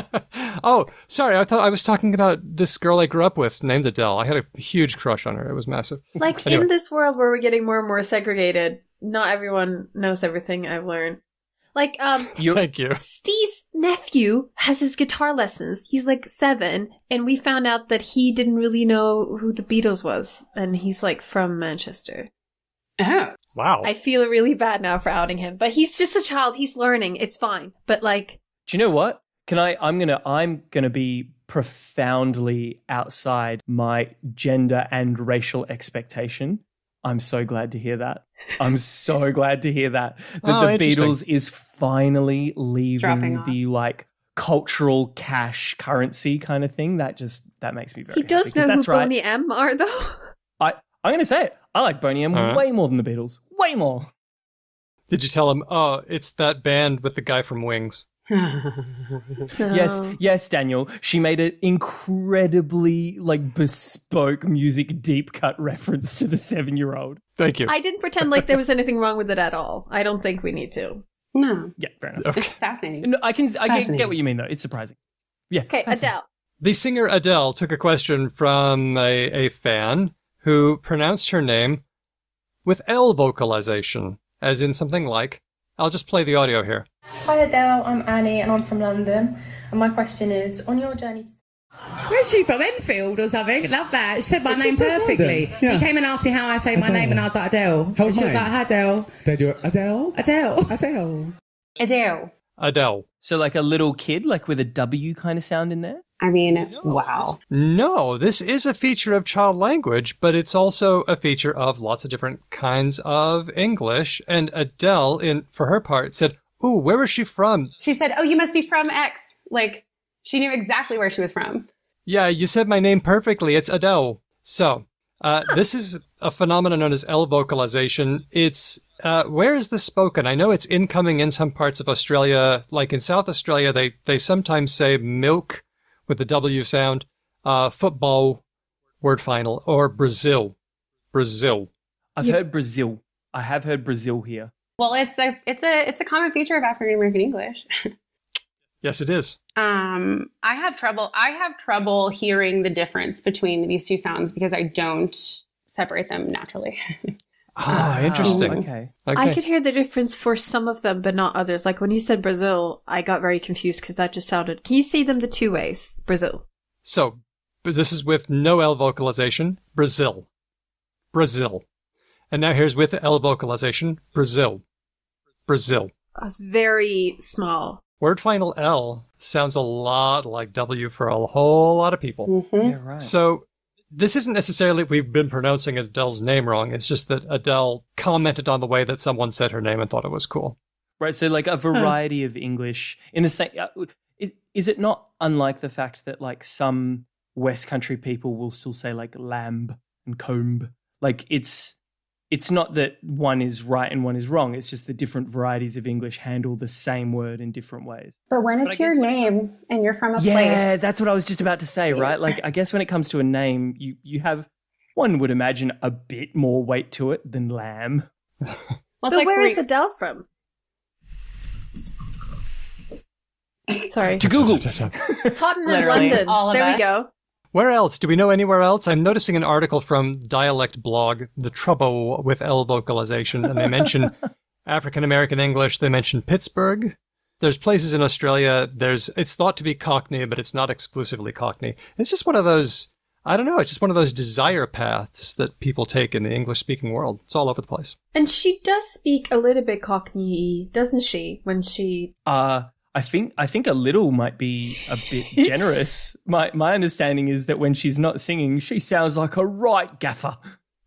Oh, sorry. I thought I was talking about this girl I grew up with named Adele. I had a huge crush on her. It was massive. Like Anyway. in this world where we're getting more and more segregated, not everyone knows everything I've learned. Like, Thank you. Steve's nephew has his guitar lessons. He's like 7, and we found out that he didn't really know who the Beatles was, and he's like from Manchester. Oh. Wow. I feel really bad now for outing him, but he's just a child. He's learning. It's fine. But like, Do you know what? I'm gonna be profoundly outside my gender and racial expectation. I'm so glad to hear that. I'm so glad to hear that the Beatles is finally leaving the like cultural cash currency kind of thing. That makes me very he does happy, know who that's right. Boney M are, though. I'm going to say it. I like Boney M way more than the Beatles. Way more. Did you tell him, oh, it's that band with the guy from Wings? No. Yes, Daniel. She made an incredibly like bespoke music deep cut reference to the 7-year-old. Thank you. I didn't pretend like there was anything wrong with it at all. I don't think we need to. No. Yeah, fair enough. It's fascinating. No, I get what you mean though. It's surprising. Yeah. Okay, Adele. The singer Adele took a question from a fan who pronounced her name with L vocalization, as in something like, I'll just play the audio here. Hi Adele, I'm Annie and I'm from London. And my question is, on your journey... Where's she from? Enfield or something? Love that. She said my name says perfectly. London. Yeah. He came and asked me how I say my name and I was like, Adele. How's and she was mine? like, hi, Adele. They do it. Adele? Adele. Adele. Adele. Adele. So like a little kid, like with a W kind of sound in there? I mean, wow. No, this is a feature of child language, but it's also a feature of lots of different kinds of English. And Adele, for her part, said, ooh, where was she from? She said, oh, you must be from X. Like, she knew exactly where she was from. Yeah, you said my name perfectly. It's Adele. So, this is a phenomenon known as L vocalization. It's, where is this spoken? I know it's incoming in some parts of Australia. Like in South Australia, they sometimes say milk with the W sound, football, word final, or Brazil. Brazil. I've heard Brazil. I have heard Brazil here. Well, it's a common feature of African American English. Yes, it is. I have trouble hearing the difference between these two sounds because I don't separate them naturally. Interesting. Okay. I could hear the difference for some of them, but not others. Like when you said Brazil, I got very confused because that just sounded... Can you say them the 2 ways? Brazil. So, but this is with no L vocalization. Brazil. Brazil. And now here's with L vocalization. Brazil. Brazil. That's very small. Word final L sounds a lot like W for a whole lot of people. Mm-hmm. Yeah, right. So this isn't necessarily we've been pronouncing Adele's name wrong. It's just that Adele commented on the way that someone said her name and thought it was cool. Right, so like a variety of English in the same. Is it not unlike the fact that like some West Country people will still say like lamb and comb? Like it's not that one is right and one is wrong. It's just the different varieties of English handle the same word in different ways. But when it's your name and you're from a place. Yeah, that's what I was just about to say, right? Like I guess when it comes to a name, you have, one would imagine, a bit more weight to it than lamb. Well, But like where is Adele from? Sorry. To Google. Tottenham, Literally, London. all of There us. we go. Where else? Do we know anywhere else? I'm noticing an article from Dialect Blog, The Trouble with L Vocalization, and they mention African American English. They mention Pittsburgh. There's places in Australia. It's thought to be Cockney, but it's not exclusively Cockney. It's just one of those, I don't know, it's just one of those desire paths that people take in the English-speaking world. It's all over the place. And she does speak a little bit Cockney, doesn't she? When she... I think a little might be a bit generous. My understanding is that when she's not singing, she sounds like a right gaffer.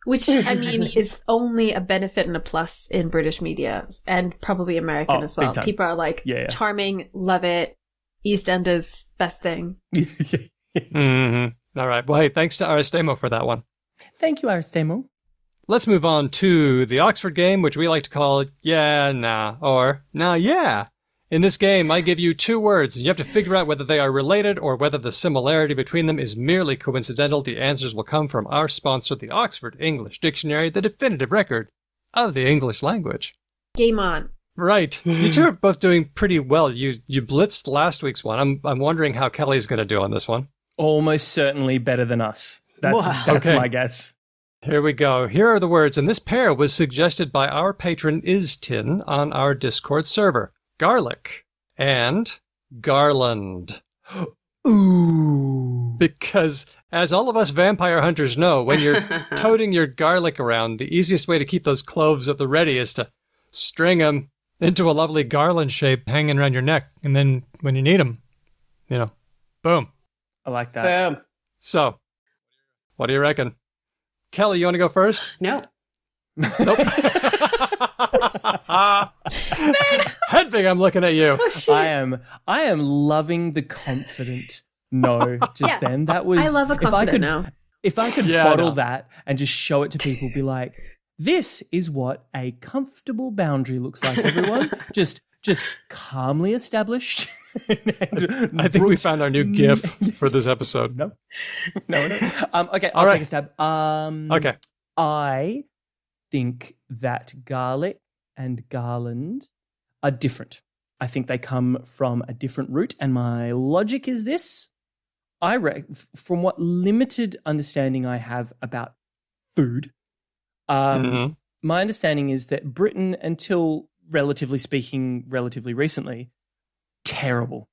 Which, I mean, is only a benefit and a plus in British media and probably American as well. People are like, charming, love it, EastEnders, best thing. Mm-hmm. All right. Well, hey, thanks to Aristemo for that one. Thank you, Aristemo. Let's move on to the Oxford game, which we like to call Yeah, Nah, or Nah, Yeah. In this game, I give you 2 words, and you have to figure out whether they are related or whether the similarity between them is merely coincidental. The answers will come from our sponsor, the Oxford English Dictionary, the definitive record of the English language. Game on. Right. You two are both doing pretty well. You blitzed last week's one. I'm wondering how Kelly's going to do on this one. Almost certainly better than us. That's okay. My guess. Here we go. Here are the words, and this pair was suggested by our patron Istin on our Discord server. Garlic and garland. Ooh. Because, as all of us vampire hunters know, when you're toting your garlic around, the easiest way to keep those cloves at the ready is to string them into a lovely garland shape hanging around your neck. And then when you need them, boom. I like that. Boom. So, what do you reckon? Kelly, you want to go first? No. Nope. Hedvig, I'm looking at you. Oh, I am loving the confident no just then. That was I love a confident no. If I could bottle that and just show it to people, be like, this is what a comfortable boundary looks like, everyone. just calmly established. I think we found our new GIF for this episode. No. Okay, I'll take a stab. Okay. I think that garlic and garland are different. I think they come from a different root, and my logic is this. From what limited understanding I have about food, my understanding is that Britain, until relatively recently, terrible.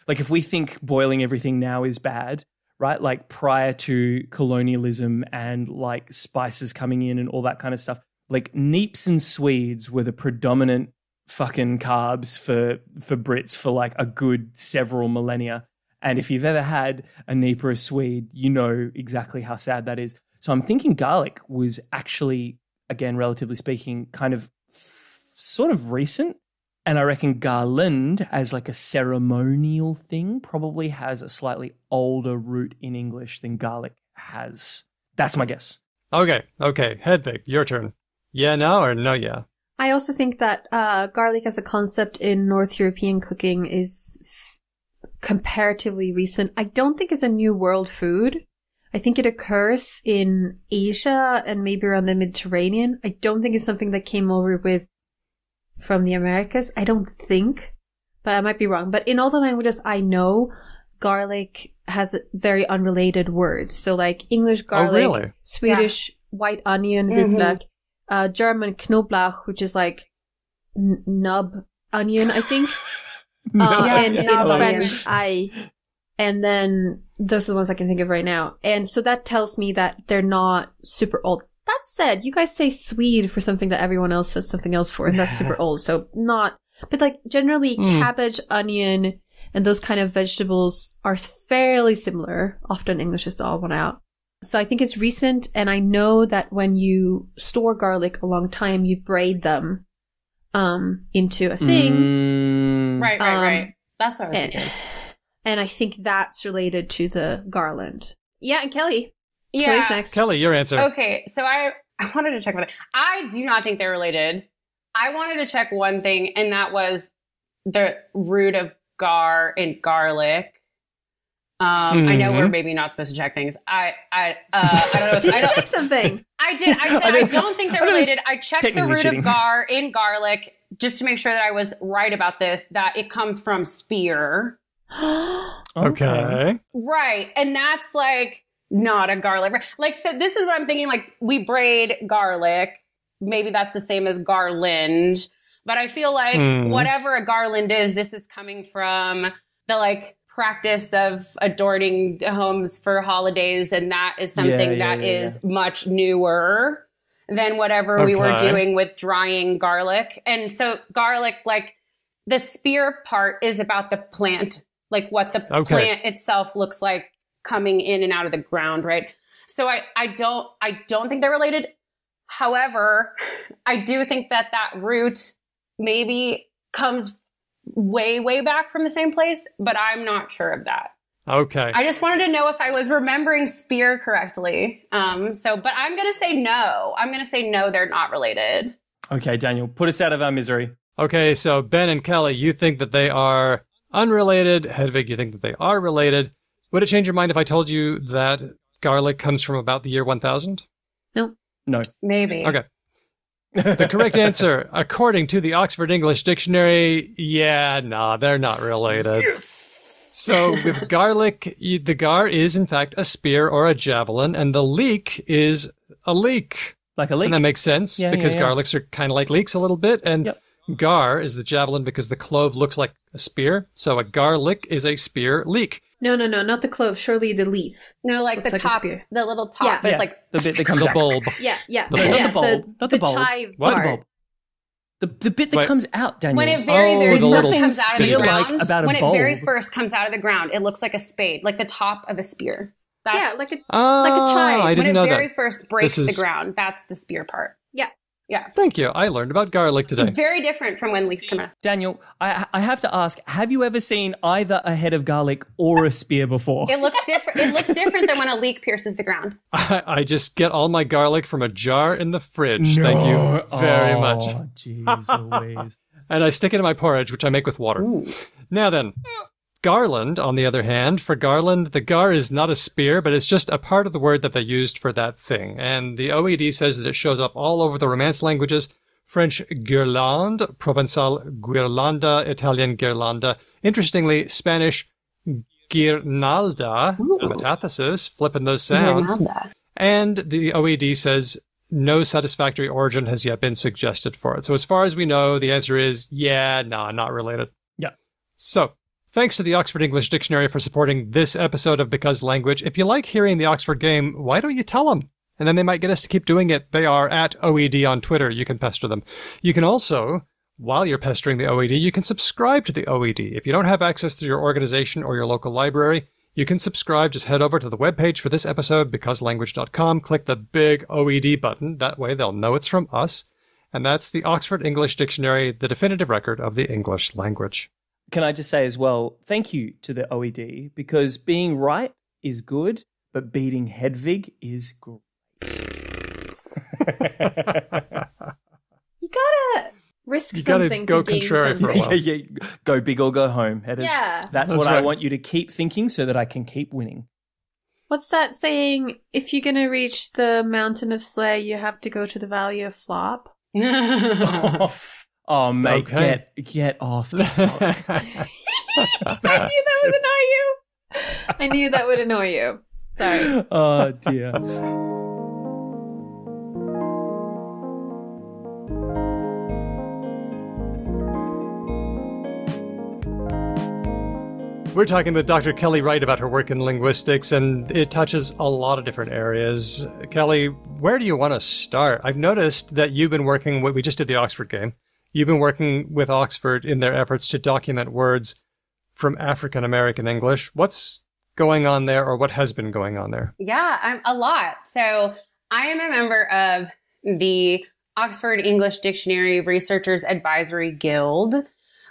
If we think boiling everything now is bad, right? Like prior to colonialism and like spices coming in and all that kind of stuff, like neeps and Swedes were the predominant fucking carbs for Brits for like a good several millennia. And if you've ever had a neep or a Swede, you know exactly how sad that is. So I'm thinking garlic was actually, again, relatively speaking, kind of sort of recent. And I reckon garland, as like a ceremonial thing, probably has a slightly older root in English than garlic has. That's my guess. Okay. Hedvig, your turn. Yeah, no, or no, yeah? I also think that garlic as a concept in North European cooking is comparatively recent. I don't think it's a new world food. I think it occurs in Asia and maybe around the Mediterranean. I don't think it's something that came over from the Americas. I don't think, but I might be wrong. But in all the languages I know, garlic has very unrelated words. So like English garlic, really? Swedish white onion, vitlök, German Knoblauch, which is like nub onion, I think. And in French, I. And then those are the ones I can think of right now. And so that tells me that they're not super old. That said, you guys say Swede for something that everyone else says something else for, and that's super old. So not, but like generally cabbage, onion, and those kind of vegetables are fairly similar. Often English is the odd one out. So I think it's recent, and I know that when you store garlic a long time, you braid them into a thing. Right. That's what I was thinking. And I think that's related to the garland. Yeah, and Kelly. Yeah. Kelly's next. Kelly, your answer. Okay, so I wanted to check about it. I do not think they're related. I wanted to check one thing, and that was the root of gar and garlic. I know we're maybe not supposed to check things. I don't know. Did you check something? I did. I said I don't think they're related. I checked the root of gar in garlic just to make sure that I was right about this, that it comes from spear. Okay. Right. And that's like not a garlic. Like, so this is what I'm thinking. Like, we braid garlic. Maybe that's the same as garland. But I feel like whatever a garland is, this is coming from the like practice of adorning homes for holidays. And that is something that is much newer than whatever we were doing with drying garlic. And so garlic, like the spear part is about the plant, like what the plant itself looks like coming in and out of the ground, right? So I don't think they're related. However, I do think that root maybe comes way, way back from the same place, but I'm not sure of that. Okay. I just wanted to know if I was remembering spear correctly. But I'm going to say no. I'm going to say no, they're not related. Okay, Daniel, put us out of our misery. Okay, so Ben and Kelly, you think that they are unrelated. Hedvig, you think that they are related. Would it change your mind if I told you that garlic comes from about the year 1000? No. Maybe. Okay. The correct answer, according to the Oxford English Dictionary, they're not related. Yes! So with garlic, the gar is in fact a spear or a javelin, and the leek is a leek. Like a leek. And that makes sense because garlics are kind of like leeks a little bit, and gar is the javelin because the clove looks like a spear. So a garlic is a spear leek. No, not the clove. Surely the leaf. No, like the top, the little top is like the bit that comes the out. bulb. Yeah. Not the bulb. Not the bulb. chive What? part. The bulb. The bit that comes out, Daniel. When it very first comes out of the ground, it very first comes out of the ground, it looks like a spade, like the top of a spear. That's, like a chive. I didn't know when it that. very first breaks the ground, that's the spear part. Yeah. Thank you. I learned about garlic today. Very different from when leeks come out. Daniel, I have to ask, have you ever seen either a head of garlic or a spear before? It looks different. It looks different than when a leek pierces the ground. I just get all my garlic from a jar in the fridge. Thank you very much. Oh, jeez Louise. And I stick it in my porridge, which I make with water. Ooh. Now then, garland, on the other hand, for garland, the gar is not a spear, but it's just a part of the word that they used for that thing. And the OED says that it shows up all over the Romance languages. French guirlande, Provençal guirlanda, Italian guirlanda. Interestingly, Spanish guirnalda, metathesis, flipping those sounds. Guirnalda. And the OED says no satisfactory origin has yet been suggested for it. So as far as we know, the answer is not related. Yeah. So, thanks to the Oxford English Dictionary for supporting this episode of Because Language. If you like hearing the Oxford game, why don't you tell them? And then they might get us to keep doing it. They are at OED on Twitter. You can pester them. You can also, while you're pestering the OED, you can subscribe to the OED. If you don't have access to your organization or your local library, you can subscribe. Just head over to the webpage for this episode, becauselanguage.com. Click the big OED button. That way they'll know it's from us. And that's the Oxford English Dictionary, the definitive record of the English language. Can I just say as well, thank you to the OED, because being right is good, but beating Hedvig is great. You gotta risk something go to gain contrary for a while. Yeah. Go big or go home, headers. Yeah. That's what I want you to keep thinking so that I can keep winning. What's that saying? If you're gonna reach the mountain of Slay, you have to go to the valley of Flop. Oh, mate, get off TikTok. I knew that would annoy you. Sorry. Oh, dear. We're talking with Dr. Kelly Wright about her work in linguistics, and it touches a lot of different areas. Kelly, where do you want to start? I've noticed that you've been working, we just did the Oxford game. You've been working with Oxford in their efforts to document words from African American English. What's going on there, or what has been going on there? Yeah, a lot. So I am a member of the Oxford English Dictionary Researchers Advisory Guild,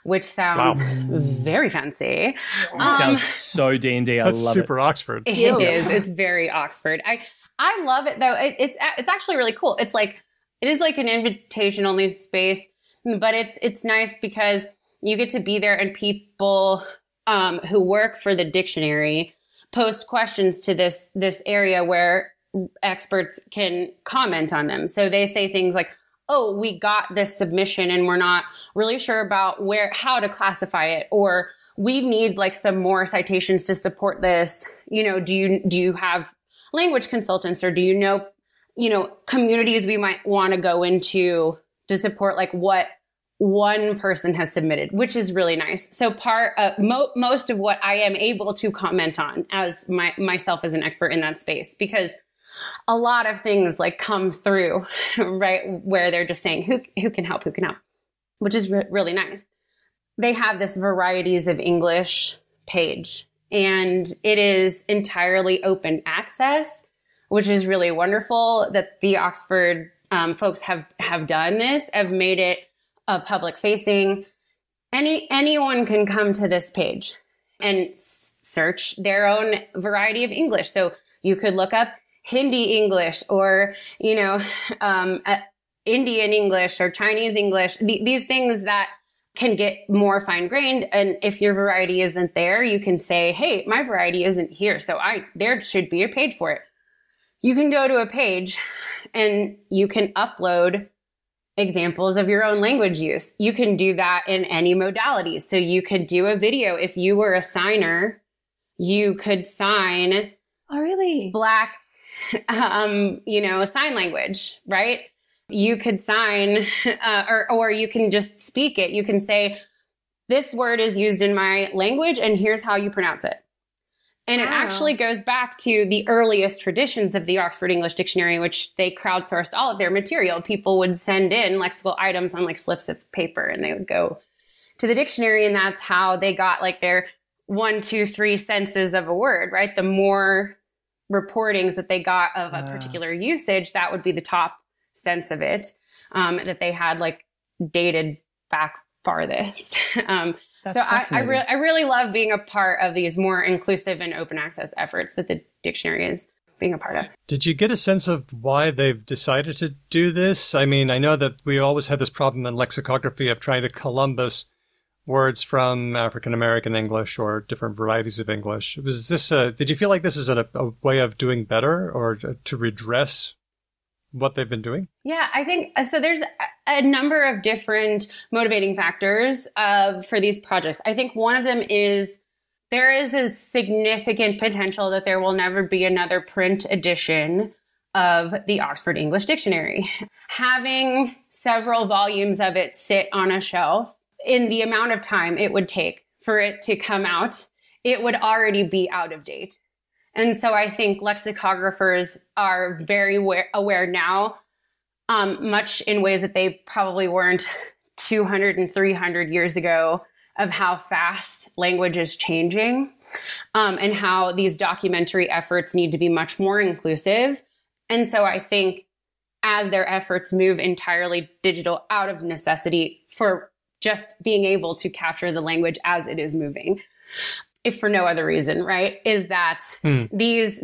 which sounds very fancy. Sounds so D&D. I love it. That's super Oxford. It is. It's very Oxford. I love it though. It's actually really cool. It is like an invitation only space, but it's nice because you get to be there, and people who work for the dictionary post questions to this area where experts can comment on them. So they say things like, oh, we got this submission and we're not really sure about how to classify it, or we need like some more citations to support this. You know, do you have language consultants, or do you know, communities we might want to go into to support like what one person has submitted, which is really nice. So most of what I am able to comment on as myself as an expert in that space, because a lot of things like come through, right, where they're just saying who can help, which is really nice. They have this Varieties of English page, and it is entirely open access, which is really wonderful that the Oxford folks have done this, have made it public facing. Anyone can come to this page and search their own variety of English. So you could look up Hindi English, or, Indian English or Chinese English, these things that can get more fine grained. And if your variety isn't there, you can say, hey, my variety isn't here, so there should be a page for it. You can go to a page and you can upload examples of your own language use. You can do that in any modality. So you could do a video. If you were a signer, you could sign Black, sign language, right? You could sign, or you can just speak it. You can say, this word is used in my language and here's how you pronounce it. And it actually goes back to the earliest traditions of the Oxford English Dictionary, which they crowdsourced all of their material. People would send in lexical items on like slips of paper, and they would go to the dictionary. And that's how they got like their 1, 2, 3 senses of a word, right? The more reportings that they got of a particular usage, that would be the top sense of it, that they had like dated back farthest. So I really love being a part of these more inclusive and open access efforts that the dictionary is being a part of. Did you get a sense of why they've decided to do this? I mean, I know that we always had this problem in lexicography of trying to Columbus words from African American English or different varieties of English. Was this did you feel like this is a way of doing better, or to redress what they've been doing? Yeah, I think so. There's a number of different motivating factors for these projects. I think one of them is there is a significant potential that there will never be another print edition of the Oxford English Dictionary. Having several volumes of it sit on a shelf, in the amount of time it would take for it to come out, it would already be out of date. And so I think lexicographers are very aware now, much in ways that they probably weren't 200 and 300 years ago, of how fast language is changing, and how these documentary efforts need to be much more inclusive. And so I think as their efforts move entirely digital out of necessity for just being able to capture the language as it is moving, if for no other reason, right, is that these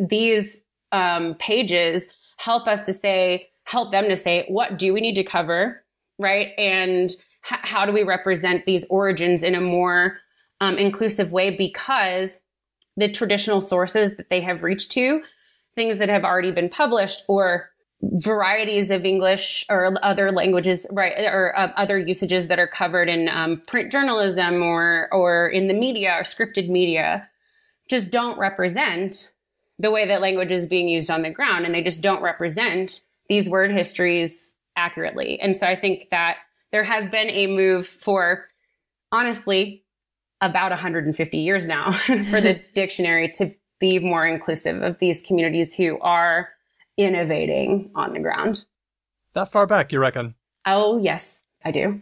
pages help them to say, what do we need to cover, right? And how do we represent these origins in a more inclusive way? Because the traditional sources that they have reached to, things that have already been published, or varieties of English or other languages, right, or other usages that are covered in print journalism or in the media or scripted media, just don't represent the way that language is being used on the ground, and they just don't represent these word histories accurately. And so I think that there has been a move for, honestly, about 150 years now for the dictionary to be more inclusive of these communities who are innovating on the ground. That far back, you reckon? Oh, yes, I do.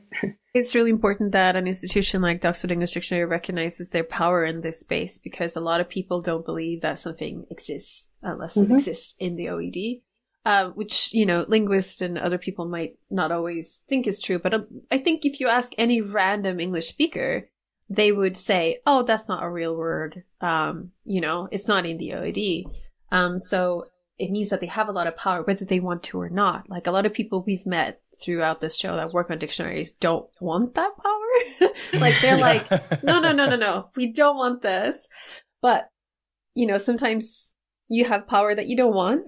It's really important that an institution like the Oxford English Dictionary recognizes their power in this space, because a lot of people don't believe that something exists unless it exists in the OED, which, linguists and other people might not always think is true. But I think if you ask any random English speaker, they would say, oh, that's not a real word. It's not in the OED. So it means that they have a lot of power, whether they want to or not. Like, a lot of people we've met throughout this show that work on dictionaries don't want that power. Like, they're like, no, we don't want this. But, sometimes you have power that you don't want.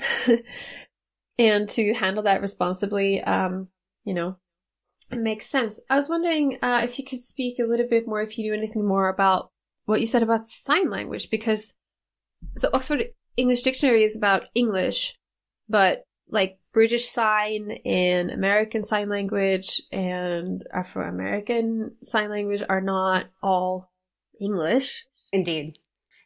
And to handle that responsibly, it makes sense. I was wondering if you could speak a little bit more, if you knew anything more about what you said about sign language, because so Oxford English Dictionary is about English, but like British Sign and American Sign Language and Afro-American Sign Language are not all English. Indeed.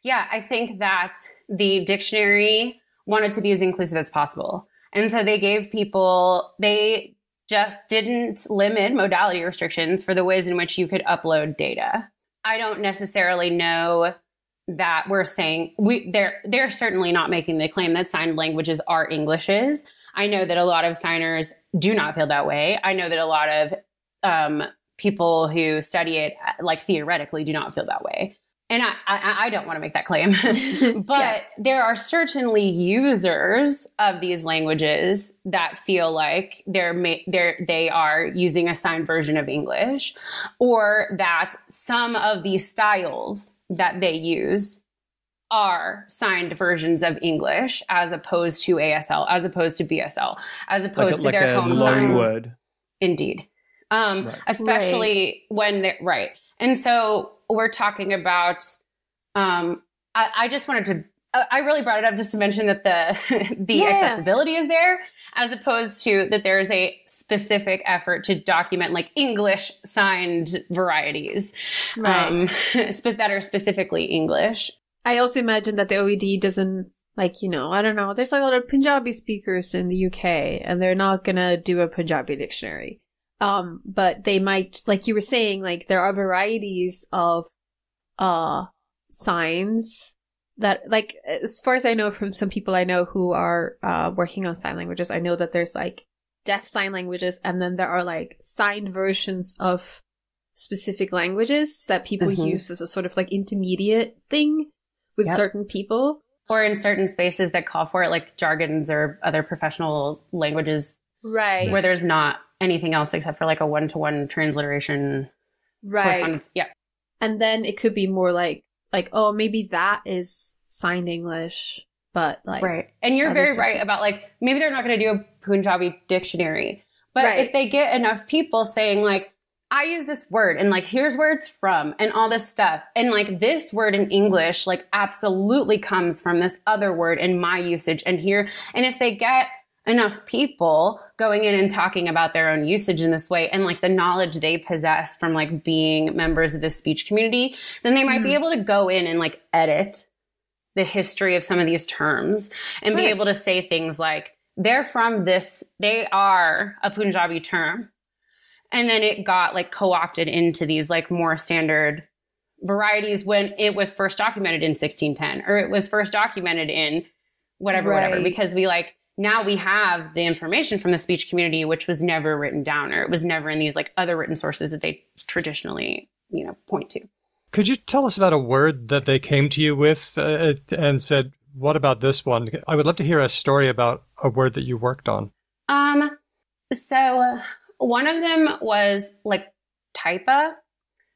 Yeah, I think that the dictionary wanted to be as inclusive as possible. And so they just didn't limit modality restrictions for the ways in which you could upload data. I don't necessarily know that we're saying they're certainly not making the claim that signed languages are Englishes. I know that a lot of signers do not feel that way. I know that a lot of people who study it, like theoretically, do not feel that way. And I don't want to make that claim, but there are certainly users of these languages that feel like they are using a signed version of English, or that some of these styles that they use are signed versions of English as opposed to ASL, as opposed to BSL, as opposed to their home signs. Word. Indeed. Especially when they're right. And so we're talking about, I just wanted to, I really brought it up just to mention that the accessibility is there, as opposed to that there's a specific effort to document like English signed varieties, that are specifically English. I also imagine that the OED doesn't, like, you know, I don't know, there's like a lot of Punjabi speakers in the UK and they're not gonna do a Punjabi dictionary. But they might, like you were saying, like there are varieties of signs that, like, as far as I know from some people I know who are working on sign languages, I know that there's like deaf sign languages, and then there are like signed versions of specific languages that people use as a sort of like intermediate thing with certain people. Or in certain spaces that call for it, like jargons or other professional languages. Right. Where there's not anything else except for like a one-to-one transliteration correspondence. Yeah. And then it could be more like, oh, maybe that is signed English, but like... Right. And you're very right about like, maybe they're not going to do a Punjabi dictionary. But if they get enough people saying like, I use this word and like, here's where it's from and all this stuff. And like this word in English, like absolutely comes from this other word in my usage and here. And if they get enough people going in and talking about their own usage in this way and like the knowledge they possess from like being members of this speech community, then they might be able to go in and like edit the history of some of these terms and be able to say things like, they're from this, they are a Punjabi term. And then it got like co-opted into these like more standard varieties when it was first documented in 1610 or it was first documented in whatever, because we like, now we have the information from the speech community, which was never written down, or it was never in these like other written sources that they traditionally, you know, point to. Could you tell us about a word that they came to you with and said, what about this one? I would love to hear a story about a word that you worked on. So one of them was like typa,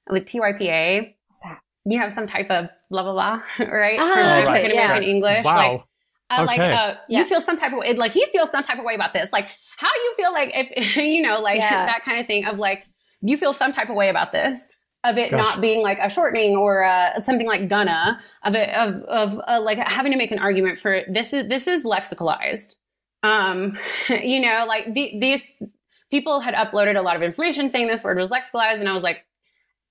with TYPA. What's that? You have some type of blah, blah, blah, right? African American English. Wow. You feel some type of way, like he feels some type of way about this. Like how you feel like if, you know, like that kind of thing of like, you feel some type of way about this, of it not being like a shortening or something like gonna, of it, of like having to make an argument for this is lexicalized. You know, like these people had uploaded a lot of information saying this word was lexicalized. And I was like,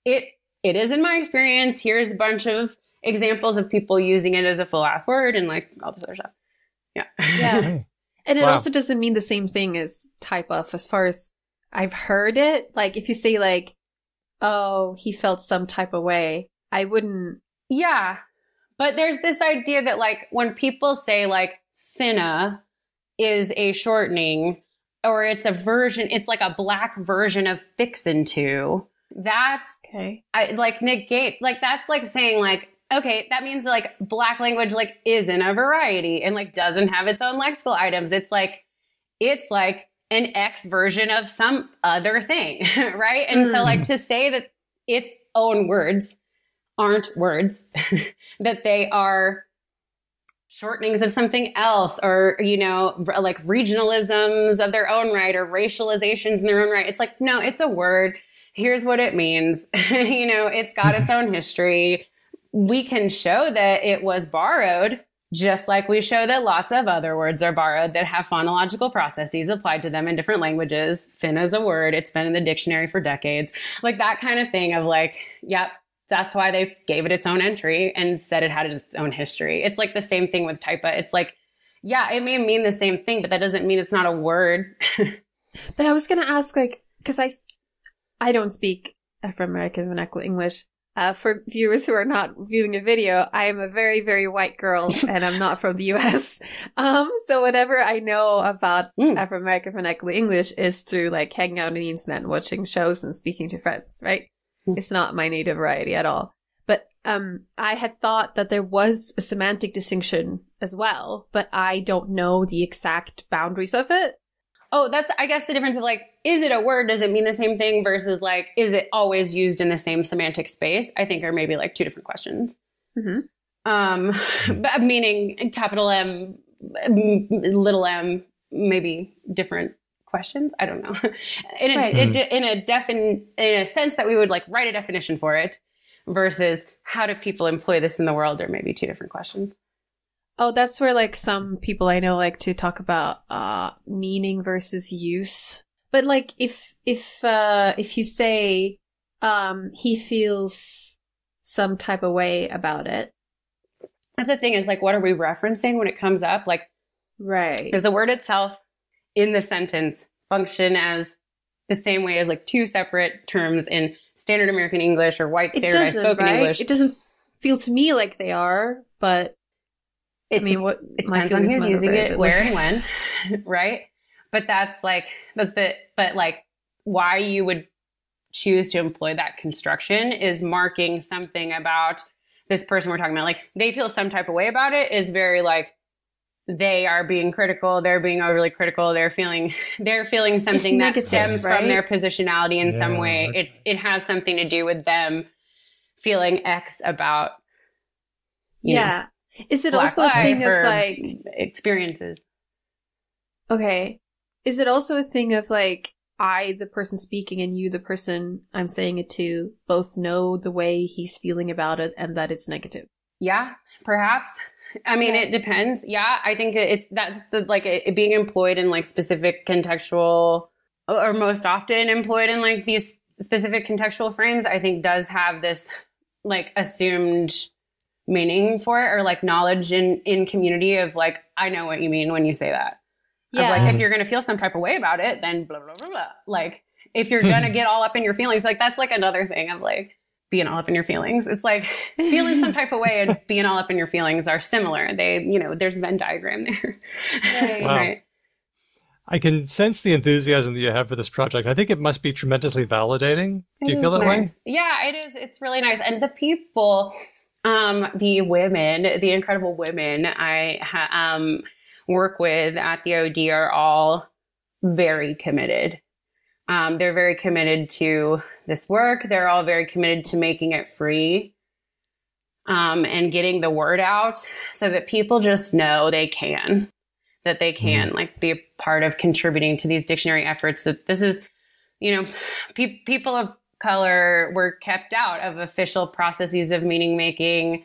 it is in my experience. Here's a bunch of examples of people using it as a full ass word and like all this other stuff. Yeah. And it also doesn't mean the same thing as type of, as far as I've heard it. Like if you say like, oh, he felt some type of way, I wouldn't. Yeah. But there's this idea that like when people say like finna is a shortening or it's a version, it's like a black version of fixin' to, that's I like negate, like that's like saying like, okay, that means like black language like isn't a variety and like doesn't have its own lexical items. It's like an X version of some other thing, right? And so like to say that its own words aren't words, that they are shortenings of something else or, you know, like regionalisms of their own right or racializations in their own right. It's like, no, it's a word. Here's what it means. You know, it's got its own history. we can show that it was borrowed, just like we show that lots of other words are borrowed that have phonological processes applied to them in different languages. Fin is a word. It's been in the dictionary for decades. Like that kind of thing of like, yep, that's why they gave it its own entry and said it had its own history. It's like the same thing with taipa. It's like, yeah, it may mean the same thing, but that doesn't mean it's not a word. But I was going to ask, like, because I don't speak Afro-American vernacular English. For viewers who are not viewing a video, I am a very, very white girl and I'm not from the US. So whatever I know about Afro-American vernacular English is through like hanging out on the internet and watching shows and speaking to friends, right? It's not my native variety at all. But I had thought that there was a semantic distinction as well, but I don't know the exact boundaries of it. Oh, that's, I guess, the difference of like, is it a word? Does it mean the same thing versus like, is it always used in the same semantic space? I think are maybe like two different questions. But meaning capital M, little m, maybe different questions. I don't know. In a sense that we would like write a definition for it versus how do people employ this in the world are maybe two different questions. Oh, that's where like some people I know like to talk about meaning versus use. But like if you say he feels some type of way about it. That's the thing is like what are we referencing when it comes up? Like right. Does the word itself in the sentence function as the same way as like two separate terms in standard American English or white standardized spoken English? It doesn't feel to me like they are, but it depends on who's using it, where and when, right? But but like why you would choose to employ that construction is marking something about this person we're talking about. Like they feel some type of way about it is very like they are being critical, they're being overly critical, they're feeling something that stems from their positionality in some way. It has something to do with them feeling X about you know, is it also a thing of like experiences? Okay. Is it also a thing of like I, the person speaking, and you, the person I'm saying it to, both know the way he's feeling about it and that it's negative? Yeah, perhaps. I mean, it depends. Yeah, I think it being employed in like specific contextual, or most often employed in like these specific contextual frames, I think does have this like assumed meaning for it or like knowledge in community of like, I know what you mean when you say that. Yeah. Of like, if you're going to feel some type of way about it, then blah, blah, blah, blah. Like, if you're going to get all up in your feelings, like, that's like another thing of like being all up in your feelings. It's like feeling some type of way and being all up in your feelings are similar. They, there's a Venn diagram there. Right. Wow. Right. I can sense the enthusiasm that you have for this project. I think it must be tremendously validating. Do you feel that way? Yeah, it is. It's really nice. And the people, the women, the incredible women I work with at the OD are all very committed. They're very committed to this work. They're all very committed to making it free and getting the word out so that people just know they can like be a part of contributing to these dictionary efforts. That this is, people of color were kept out of official processes of meaning making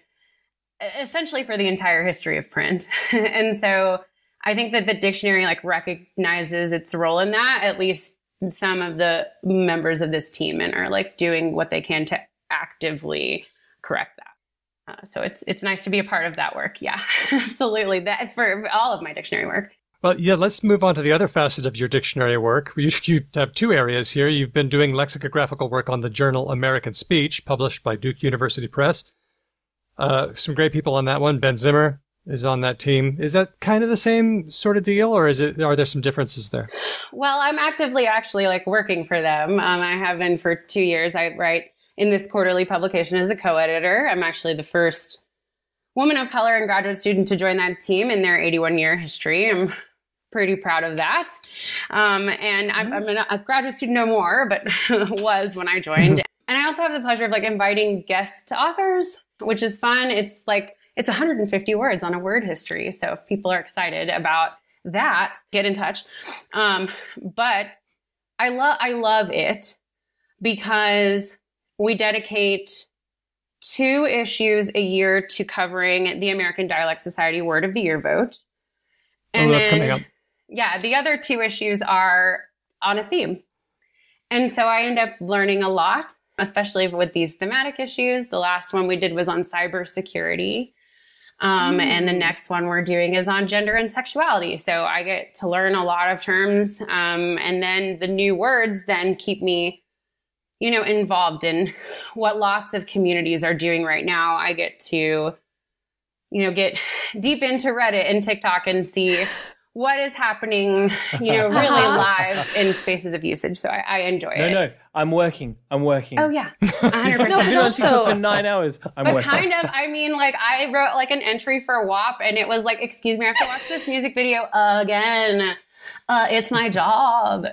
essentially for the entire history of print. And so I think that the dictionary like recognizes its role in that, at least some of the members of this team, and are like doing what they can to actively correct that. So it's nice to be a part of that work. Yeah, absolutely. That for all of my dictionary work. Well, yeah, let's move on to the other facet of your dictionary work. You have two areas here. You've been doing lexicographical work on the journal American Speech, published by Duke University Press. Some great people on that one. Ben Zimmer is on that team. Is that kind of the same sort of deal, or are there some differences there? Well, I'm actively actually like working for them. I have been for 2 years. I write in this quarterly publication as a co-editor. I'm actually the first woman of color and graduate student to join that team in their 81-year history. I'm pretty proud of that. And I'm a graduate student no more, but was when I joined. And I also have the pleasure of like inviting guest authors, which is fun. It's 150 words on a word history. So if people are excited about that, get in touch. But I love it because we dedicate 2 issues a year to covering the American Dialect Society Word of the Year vote. And that's coming up. Yeah, the other 2 issues are on a theme. And so I end up learning a lot, especially with these thematic issues. The last one we did was on cybersecurity. And the next one we're doing is on gender and sexuality. So I get to learn a lot of terms. And then the new words then keep me, involved in what lots of communities are doing right now. I get to, get deep into Reddit and TikTok and see what is happening, really live in spaces of usage. So I enjoy it. No, I'm working. Oh, yeah. 100%. I've been on TikTok for 9 hours. But kind of, I wrote like an entry for WAP and it was like, excuse me, I have to watch this music video again. It's my job.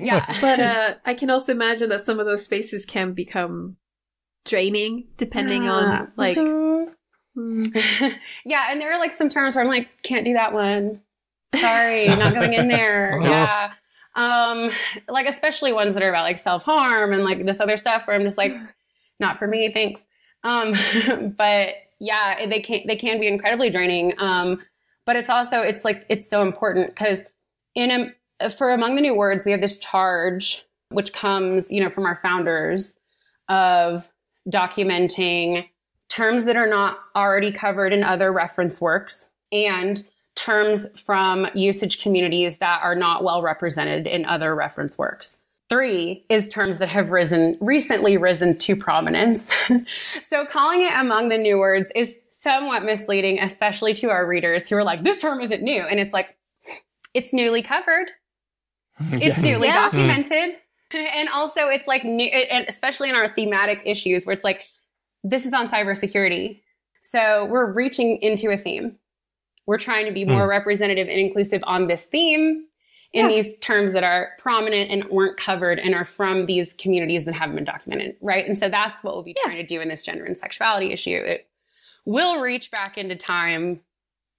Yeah. But I can also imagine that some of those spaces can become draining depending on like... Yeah, and there are like some terms where I'm like, can't do that one. Sorry, not going in there. Yeah. Like especially ones that are about like self-harm and like this other stuff where I'm just like, not for me, thanks. But yeah, they can be incredibly draining. But it's also, it's so important because for Among the New Words, we have this charge, which comes, from our founders of documenting terms that are not already covered in other reference works and terms from usage communities that are not well represented in other reference works. 3 is terms that have recently risen to prominence. So calling it Among the New Words is somewhat misleading, especially to our readers who are like, this term isn't new. And it's like, it's newly covered. It's newly documented. And also it's like new, and especially in our thematic issues where it's like, this is on cybersecurity. So we're reaching into a theme. We're trying to be more representative and inclusive on this theme in these terms that are prominent and weren't covered and are from these communities that haven't been documented, right? And so that's what we'll be trying to do in this gender and sexuality issue. It will reach back into time,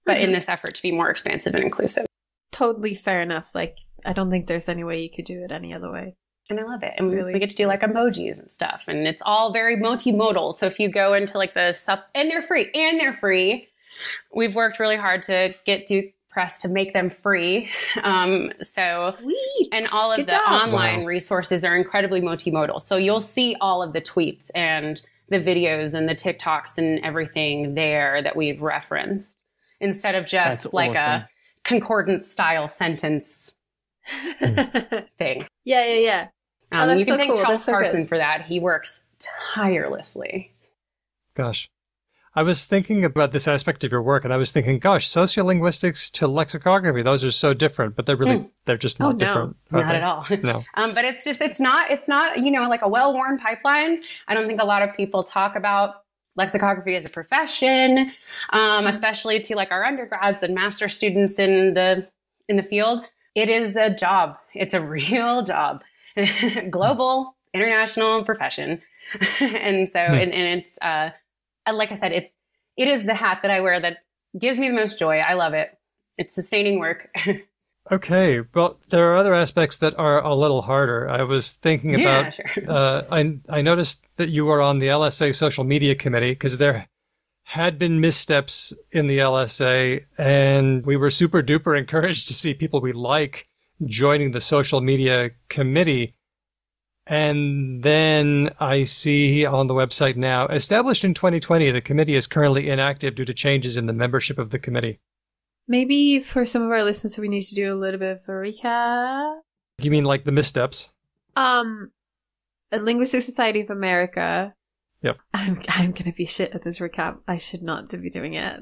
but in this effort to be more expansive and inclusive. Totally fair enough. Like, I don't think there's any way you could do it any other way. And I love it. And we get to do like emojis and stuff. And it's all very multimodal. So if you go into like and they're free. We've worked really hard to get Duke Press to make them free. Sweet. And all of the online resources are incredibly multimodal. So you'll see all of the tweets and the videos and the TikToks and everything there that we've referenced instead of just a concordant style sentence thing. Yeah. You can thank Charles Carson for that. He works tirelessly. Gosh. I was thinking about this aspect of your work, and I was thinking, gosh, sociolinguistics to lexicography, those are so different, but they're just not different. Not at all. No. But it's not, like a well-worn pipeline. I don't think a lot of people talk about lexicography as a profession, especially to like our undergrads and master students in the field. It is a job. It's a real job. Global, international profession. And so, and it's, like I said, it is the hat that I wear that gives me the most joy. I love it. It's sustaining work. Okay. Well, there are other aspects that are a little harder. I was thinking about, I noticed that you were on the LSA social media committee because there had been missteps in the LSA, and we were super duper encouraged to see people we like joining the social media committee. And then I see on the website now, established in 2020, the committee is currently inactive due to changes in the membership of the committee. Maybe for some of our listeners, we need to do a little bit of a recap. You mean like the missteps? A Linguistic Society of America. Yep. I'm going to be shit at this recap. I should not be doing it.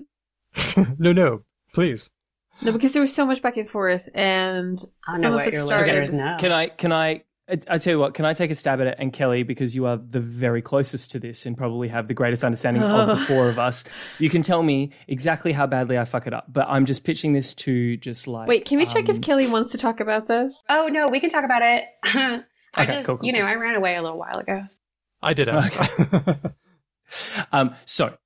No, please. No, because there was so much back and forth, and some of it started. Can I tell you what, can I take a stab at it? And Kelly, because you are the very closest to this and probably have the greatest understanding of the four of us, you can tell me exactly how badly I fuck it up. But I'm just pitching this to just like... Wait, can we check if Kelly wants to talk about this? Oh, no, we can talk about it. Cool. I ran away a little while ago. I did ask. Okay. So,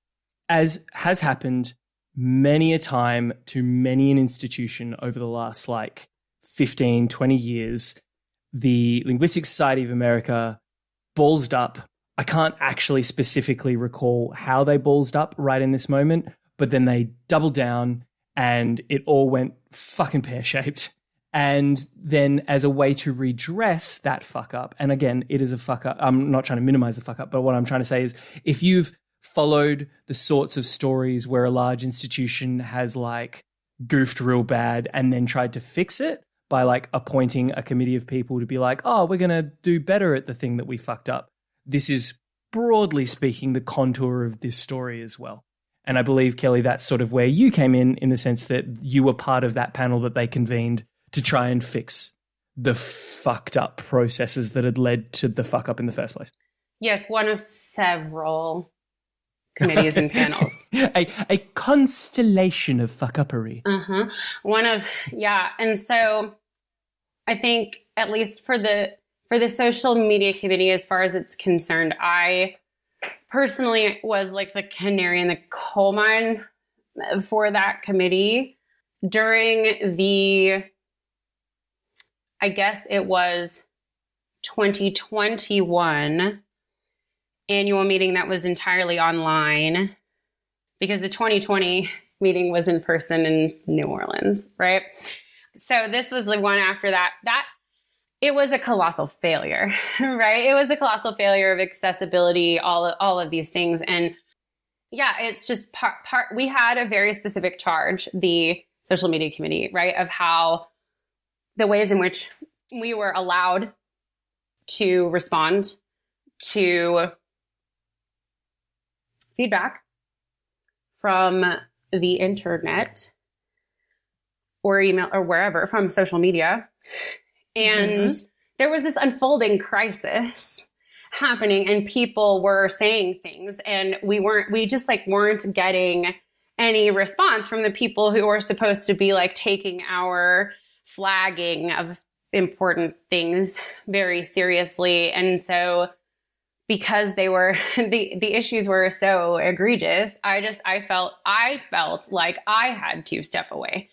as has happened many a time to many an institution over the last 15, 20 years, the Linguistic Society of America ballsed up I can't actually specifically recall how they ballsed up right in this moment, but then they doubled down and it all went fucking pear-shaped. And then as a way to redress that fuck up, and again, it is a fuck up. I'm not trying to minimize the fuck up, but what I'm trying to say is if you've followed the sorts of stories where a large institution has like goofed real bad and then tried to fix it by like appointing a committee of people to be like, oh, we're going to do better at the thing that we fucked up. This is broadly speaking the contour of this story as well. And I believe, Kelly, that's sort of where you came in the sense that you were part of that panel that they convened to try and fix the fucked up processes that had led to the fuck up in the first place. Yes, one of several committees and panels. A constellation of fuck-uppery. And so I think at least for the social media committee, as far as it's concerned, I personally was like the canary in the coal mine for that committee during the, I guess it was 2021 annual meeting that was entirely online because the 2020 meeting was in person in New Orleans, right? So this was the one after that. It was a colossal failure, right? It was a colossal failure of accessibility, all of these things. And yeah, it's just we had a very specific charge, the social media committee, right? Of how the ways in which we were allowed to respond to feedback from the internet or email or wherever from social media. And there was this unfolding crisis happening and people were saying things and we just like weren't getting any response from the people who were supposed to be like taking our flagging of important things very seriously. And so because they were, the issues were so egregious, I felt like I had to step away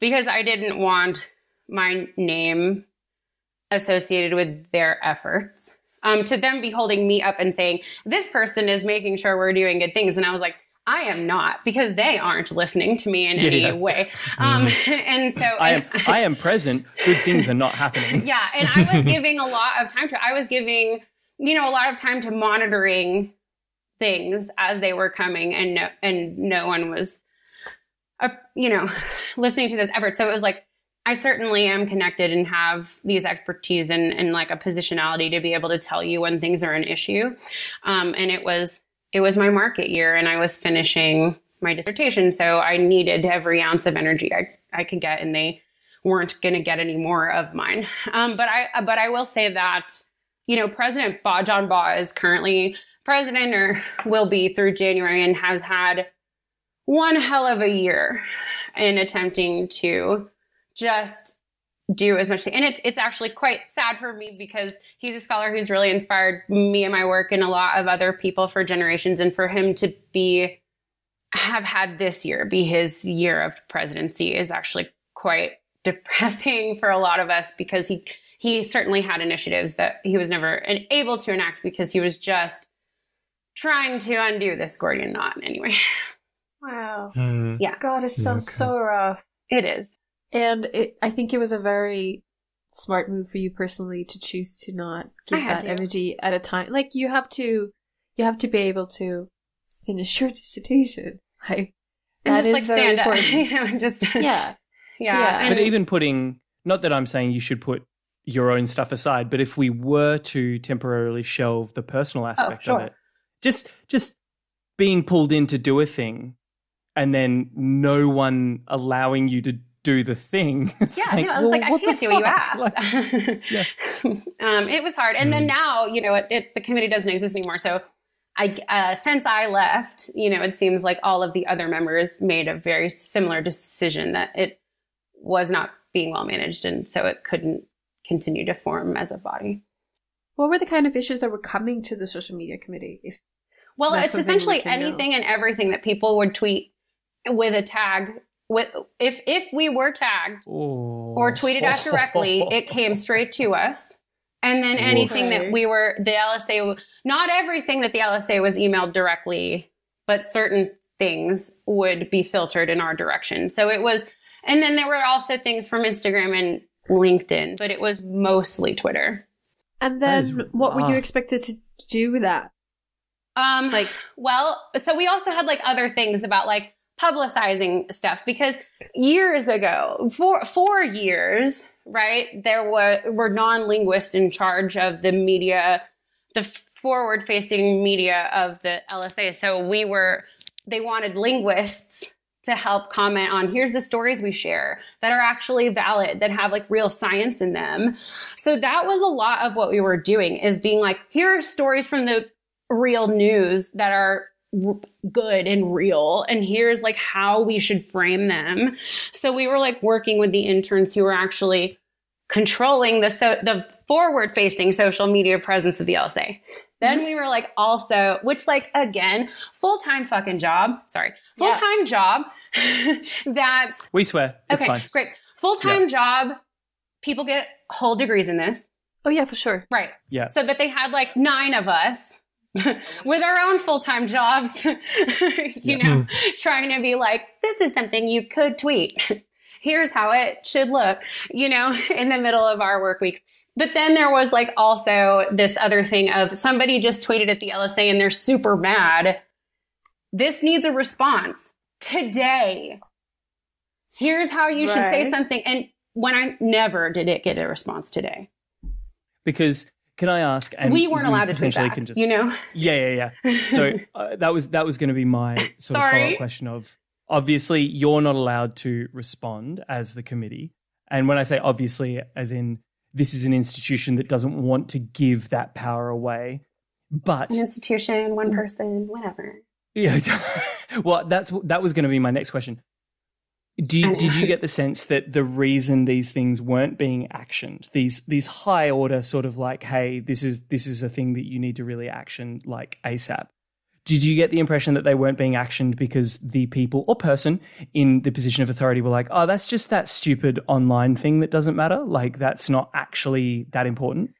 because I didn't want my name associated with their efforts, to them be holding me up and saying, this person is making sure we're doing good things. And I was like, I am not, because they aren't listening to me in any way. And so I am present. Good things are not happening. Yeah. And I was giving a lot of time I was giving, a lot of time to monitoring things as they were coming and no one was, listening to those efforts. So it was like, I certainly am connected and have these expertise and like a positionality to be able to tell you when things are an issue. And it was my market year and I was finishing my dissertation. So I needed every ounce of energy I could get and they weren't going to get any more of mine. But I will say that, President John Baugh is currently president or will be through January and has had one hell of a year in attempting to just do as much. And it's actually quite sad for me because he's a scholar who's really inspired me and my work and a lot of other people for generations. And for him to have had this year be his year of presidency is actually quite depressing for a lot of us because he certainly had initiatives that he was never able to enact because he was just trying to undo this Gordian knot anyway. Wow. Yeah. God, it sounds so rough. It is. And I think it was a very smart move for you personally to choose to not give that energy at a time. Like you have to be able to finish your dissertation. Like and that just is like very stand important. up. Just yeah. And, but even putting, not that I'm saying you should put your own stuff aside, but if we were to temporarily shelve the personal aspect of it, just being pulled in to do a thing and then no one allowing you to do the thing. I was like, I can't do what you asked. It was hard. And then now, the committee doesn't exist anymore. So since I left, it seems like all of the other members made a very similar decision that it was not being well managed. And so it couldn't continue to form as a body. What were the kind of issues that were coming to the social media committee? Well, it's essentially anything and everything that people would tweet with a tag. If we were tagged or tweeted at directly, it came straight to us And then anything that the LSA, not everything that the LSA was emailed directly, but certain things would be filtered in our direction. So it was, and then there were also things from Instagram and LinkedIn, but it was mostly Twitter. And then what were you expected to do with that? Well, so we also had like other things about like publicizing stuff, because years ago, for 4 years, right, there were non-linguists in charge of the media, the forward-facing media of the LSA. So they wanted linguists to help comment on, here's the stories we share that are actually valid, that have like real science in them. So that was a lot of what we were doing, is being like, here are stories from the real news that are good and real, and here's like how we should frame them. So we were like working with the interns who were actually controlling the forward facing social media presence of the LSA. Then we were like also, which like, again, full-time job that we swear. It's fine. Great. Full-time job. People get whole degrees in this. Oh yeah, for sure. Right. Yeah. So, but they had like 9 of us with our own full-time jobs, you know, trying to be like, this is something you could tweet. Here's how it should look, you know, in the middle of our work weeks. But then there was like also this other thing of somebody just tweeted at the LSA and they're super mad. This needs a response today. Here's how you should say something. And when I never did it get a response today. Because can I ask? And we weren't allowed to tweet back, you know? Yeah. So that was going to be my sort of follow-up question of, obviously, you're not allowed to respond as the committee. And when I say obviously, as in this is an institution that doesn't want to give that power away. But an institution, one person, whatever. Yeah. Well, that was going to be my next question. Did you get the sense that the reason these things weren't being actioned, these high order sort of like, hey, this is a thing that you need to really action like ASAP? Did you get the impression that they weren't being actioned because the people or person in the position of authority were like, oh, that's just that stupid online thing that doesn't matter? Like, that's not actually that important?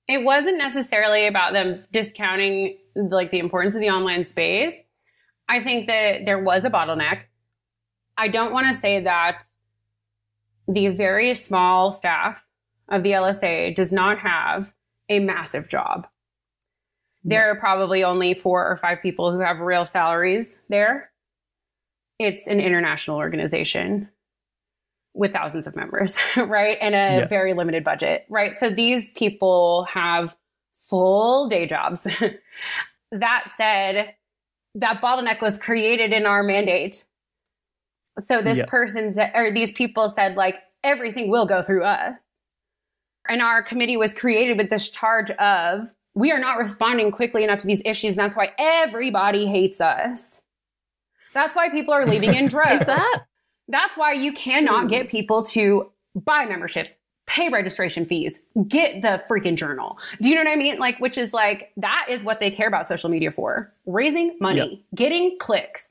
It wasn't necessarily about them discounting like the importance of the online space. I think that there was a bottleneck. I don't want to say that the very small staff of the LSA does not have a massive job. There are probably only 4 or 5 people who have real salaries there. It's an international organization with thousands of members, right? And a very limited budget, right? So these people have full day jobs. That said, that bottleneck was created in our mandate. So this these people said like, everything will go through us. And our committee was created with this charge of, we are not responding quickly enough to these issues. And that's why everybody hates us. That's why people are leaving in droves. Is that? That's why you cannot get people to buy memberships, pay registration fees, get the freaking journal. Do you know what I mean? Like, which is like, that is what they care about social media for. Raising money, getting clicks.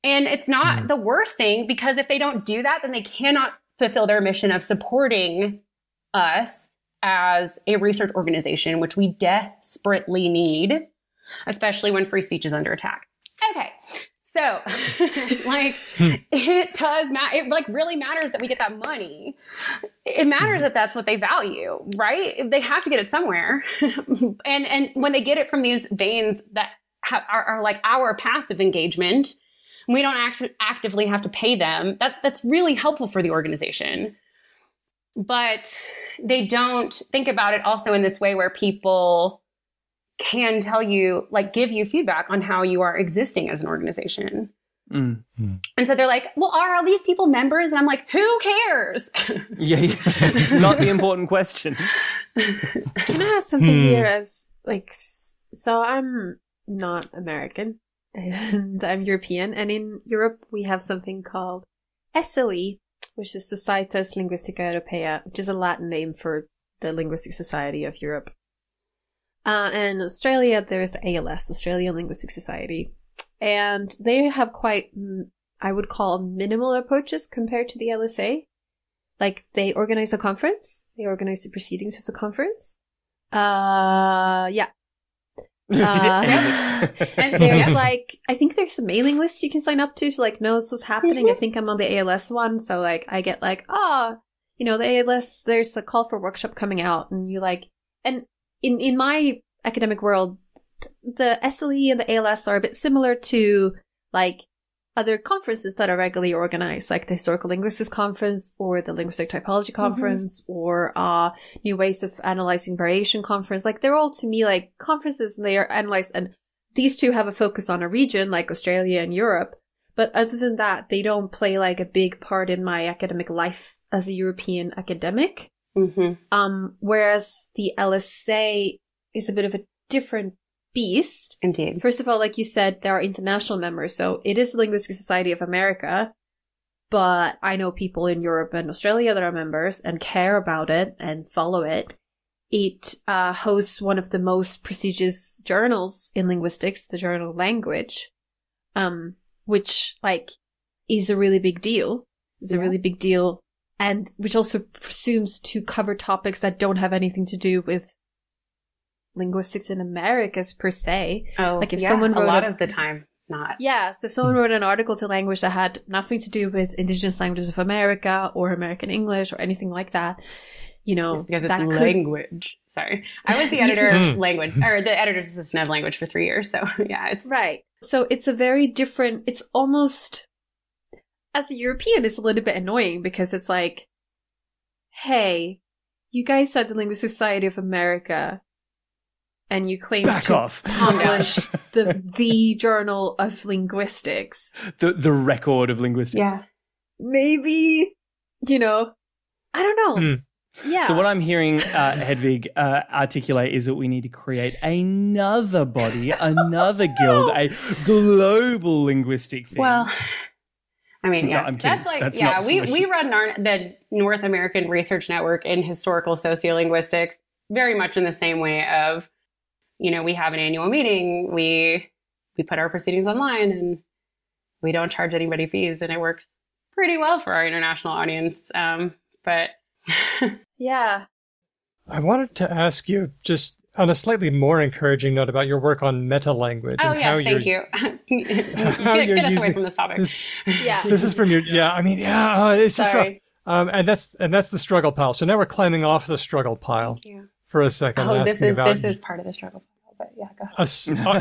And it's not the worst thing, because if they don't do that, then they cannot fulfill their mission of supporting us as a research organization, which we desperately need, especially when free speech is under attack. Okay. So like it does matter. It like really matters that we get that money. It matters that that's what they value, right? They have to get it somewhere. and when they get it from these veins that are like our passive engagement, we don't actively have to pay them. That's really helpful for the organization. But they don't think about it also in this way where people can tell you, like, give you feedback on how you are existing as an organization. Mm-hmm. And so they're like, well, are all these people members? And I'm like, who cares? Yeah. Not the important question. Can I ask something here as, like, so I'm not American and I'm European. And in Europe, we have something called SLE, which is Societas Linguistica Europea, which is a Latin name for the Linguistic Society of Europe. And in Australia, there's the ALS, Australian Linguistic Society. And they have quite, I would call, minimal approaches compared to the LSA. Like, they organize a conference. They organize the proceedings of the conference. Yeah. And There's like, I think there's a mailing list you can sign up to like know what's happening. Mm-hmm. I think I'm on the ALS one. So like I get like, you know, the ALS, there's a call for workshop coming out, and you like, and in my academic world, the SLE and the ALS are a bit similar to like other conferences that are regularly organized, like the Historical Linguistics Conference or the Linguistic Typology Conference or New Ways of Analyzing Variation Conference. Like they're all to me like conferences, and they are analyzed, and these two have a focus on a region like Australia and Europe. But other than that, they don't play like a big part in my academic life as a European academic. Whereas the LSA is a bit of a different beast. Indeed. First of all, like you said, there are international members. So it is the Linguistic Society of America, but I know people in Europe and Australia that are members and care about it and follow it. It hosts one of the most prestigious journals in linguistics, the journal Language, which like is a really big deal. It's a really big deal, and which also presumes to cover topics that don't have anything to do with linguistics in Americas per se. Like if someone wrote a lot of the time, not. Yeah, so if someone wrote an article to Language that had nothing to do with Indigenous languages of America or American English or anything like that, you know, just because it's language. Sorry, I was the editor of Language, or the editor's assistant of Language for 3 years. So yeah, it's right. So it's a very different. It's almost, as a European, it's a little bit annoying because it's like, hey, you guys are the Linguistic Society of America, and you claim to publish the Journal of Linguistics. The record of linguistics. Yeah. Maybe, you know, I don't know. Yeah. So what I'm hearing Hedvig articulate is that we need to create another body, another guild, a global linguistic thing. Well, I mean, yeah, I'm that's like, that's yeah, we run the North American Research Network in historical sociolinguistics very much in the same way of, you know, we have an annual meeting, we put our proceedings online, and we don't charge anybody fees, and it works pretty well for our international audience. But yeah. I wanted to ask you, just on a slightly more encouraging note, about your work on meta-language. Oh, and yes, how thank you. Get us away from this topic. This is from your, it's just rough. And that's the struggle pile. So now we're climbing off the struggle pile for a second. Oh, this is part of the struggle pile, but yeah, go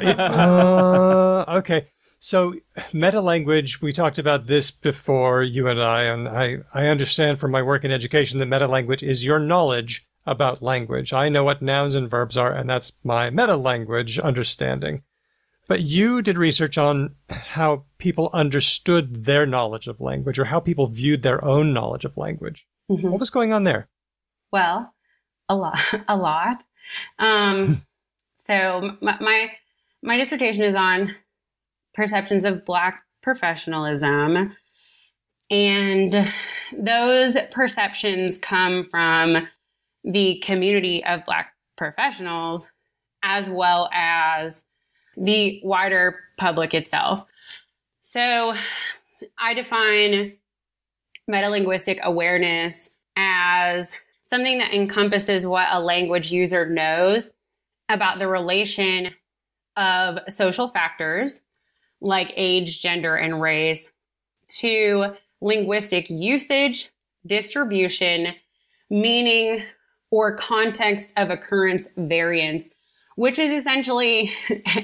ahead. Okay. So meta-language, we talked about this before, you and I understand from my work in education that meta-language is your knowledge about language. I know what nouns and verbs are, and that's my meta-language understanding. But you did research on how people understood their knowledge of language, or how people viewed their own knowledge of language. Mm-hmm. What was going on there? Well, a lot. So my dissertation is on perceptions of Black professionalism. And those perceptions come from the community of Black professionals, as well as the wider public itself. So I define metalinguistic awareness as something that encompasses what a language user knows about the relation of social factors like age, gender, and race to linguistic usage, distribution, meaning, or context of occurrence variance, which is essentially